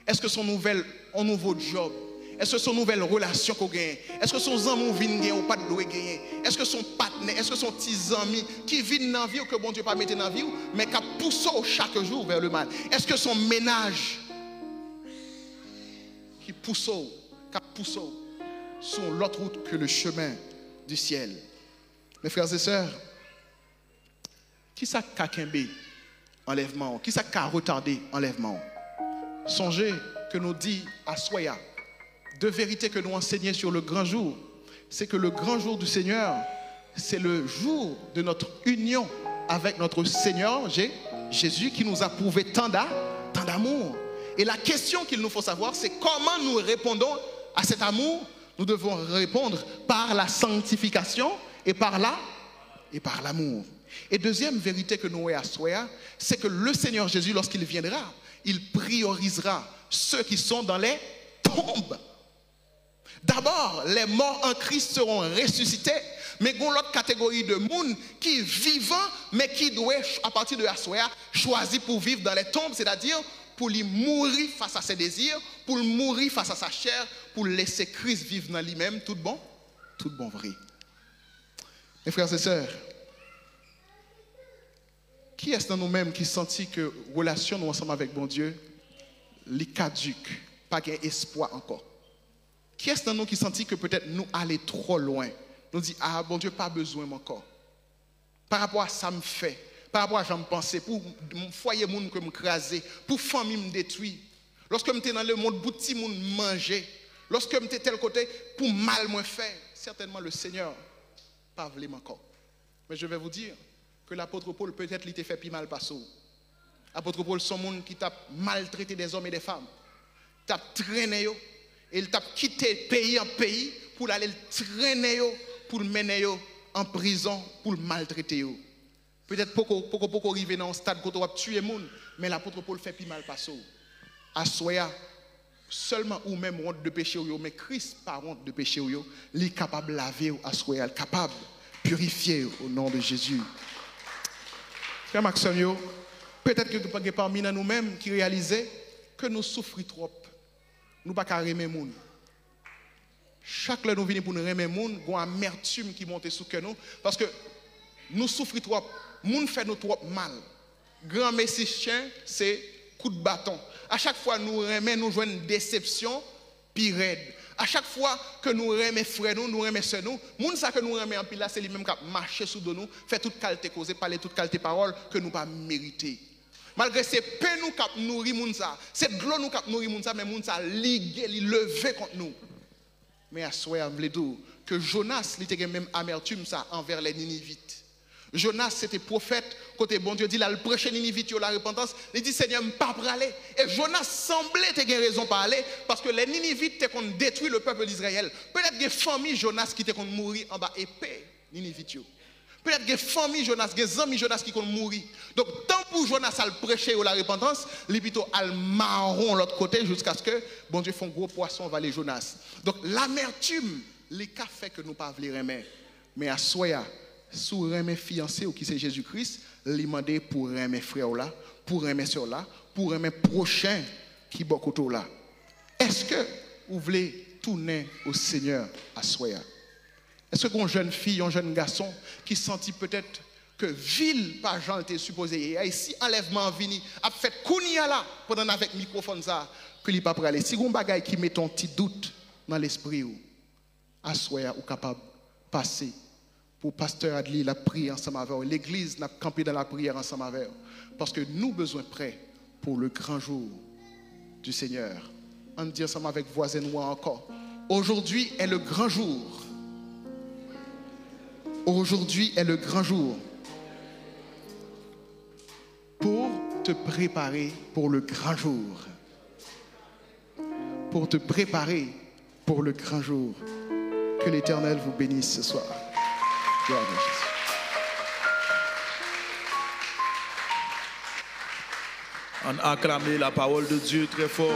Est-ce que son nouveau job? Est-ce que son nouvelle relation qu'on gagne? Est-ce que son ami vient gagner ou pas de gagner? Est-ce que son partenaire, est-ce que son petit ami qui vit dans la vie ou que bon Dieu pas mettre dans la vie mais qui pousse chaque jour vers le mal? Est-ce que son ménage qui pousse sur l'autre route que le chemin du ciel? Mes frères et sœurs, qui ça a quimbe enlèvement? Qui ça a retardé enlèvement? Songez que nous dit à Soya, de vérité que nous enseignons sur le grand jour, c'est que le grand jour du Seigneur, c'est le jour de notre union avec notre Seigneur Jésus qui nous a prouvé tant d'amour. Et la question qu'il nous faut savoir, c'est comment nous répondons à cet amour. Nous devons répondre par la sanctification et par l'amour. Et deuxième vérité que nous avons à Soya, c'est que le Seigneur Jésus, lorsqu'il viendra, il priorisera ceux qui sont dans les tombes. D'abord, les morts en Christ seront ressuscités, mais il y a l'autre catégorie de monde qui est vivant, mais qui doit, à partir de la soirée, choisir pour vivre dans les tombes, c'est-à-dire pour lui mourir face à ses désirs, pour mourir face à sa chair, pour laisser Christ vivre dans lui-même, tout bon vrai. Mes frères et sœurs, qui est-ce dans nous-mêmes qui sentit que relation nous ensemble avec bon Dieu, les caduques, pas d'espoir encore? Qui est-ce dans nous qui sentit que peut-être nous allons trop loin? Nous dit, ah bon Dieu, pas besoin encore. Par rapport à ça me fait, par rapport à ça me penser, pour mon foyer monde que me craser, pour famille me détruire. Lorsque je suis dans le monde, pour petit monde manger. Lorsque je suis tel côté, pour mal me faire. Certainement le Seigneur, pas vraiment encore. Mais je vais vous dire que l'apôtre Paul, peut-être, il était fait plus mal par ça. L'apôtre Paul, son monde qui t'a maltraité des hommes et des femmes. T'a traîné, et il t'a quitté pays en pays pour aller traîner, pour mener en prison pour le maltraiter. Peut-être pour arriver dans un stade où on va tuer les gens, mais l'apôtre Paul fait plus mal passer. À Soya, seulement ou même honte de péché, mais Christ par honte de péché, il est capable de laver à Soya, capable de purifier au nom de Jésus. Frère Maxime, peut-être que parmi nous-mêmes qui réalisons que nous souffrons trop. Nous ne pouvons pas aimer les gens. Chaque fois que nous venons pour nous aimer les gens, il y a une amertume qui monte sous nous. Parce que nous souffrons trop. Les gens font nous trop mal. Grand messicien, c'est coup de bâton. À chaque fois que nous aimons, nous jouons une déception pire raide. À chaque fois que nous aimons frères nous aimons sœurs nous, les gens que nous aimons en pile là, c'est les mêmes qui marchent sous nous, fait toute qualité cause, parler toute qualité parole que nous pas mériter. Malgré ces peines nous cap nourrir moun ça, cette gloire nous cap nourrir moun ça, mais moun ça ligué, li levé contre nous. Mais à souhait on veut dire que Jonas il était même amertume ça envers les Ninivites. Jonas c'était prophète côté bon Dieu dit là le prochain Ninivites la repentance, il dit Seigneur pas pour aller et Jonas semblait avoir raison pour aller parce que les Ninivites étaient qu'on détruit le peuple d'Israël. Peut-être que famille Jonas qui était qu'on mourir en bas épée Ninivites. Peut-être que famille Jonas, des amis Jonas qui vont mourir. Donc, tant pour Jonas à le prêcher ou la repentance, il est plutôt à le marron l'autre côté jusqu'à ce que, bon Dieu, font gros poisson va les Jonas. Donc, l'amertume, les cas fait que nous ne pouvons pas aimer. Mais à Soya, sous aimer fiancé ou qui c'est Jésus-Christ, il demande pour aimer frère là, pour aimer soeur là, pour aimer prochain qui beaucoup là. Est-ce que vous voulez tourner au Seigneur à Soya? Est-ce qu'une jeune fille, un jeune garçon qui sentit peut-être que ville par Jean était supposé et ici enlèvement vini a fait kounia là pendant avec microphone ça que il pas aller. Si un bagage qui met ton petit doute dans l'esprit ou assoya ou capable passer pour pasteur Adli la prière ensemble avec l'église n'a campé dans la prière ensemble avec parce que nous besoin prêts pour le grand jour du Seigneur. On dit ensemble avec voisin ou encore. Aujourd'hui est le grand jour. Aujourd'hui est le grand jour pour te préparer pour le grand jour. Pour te préparer pour le grand jour. Que l'Éternel vous bénisse ce soir. Gloire à Jésus. On acclame la parole de Dieu très fort.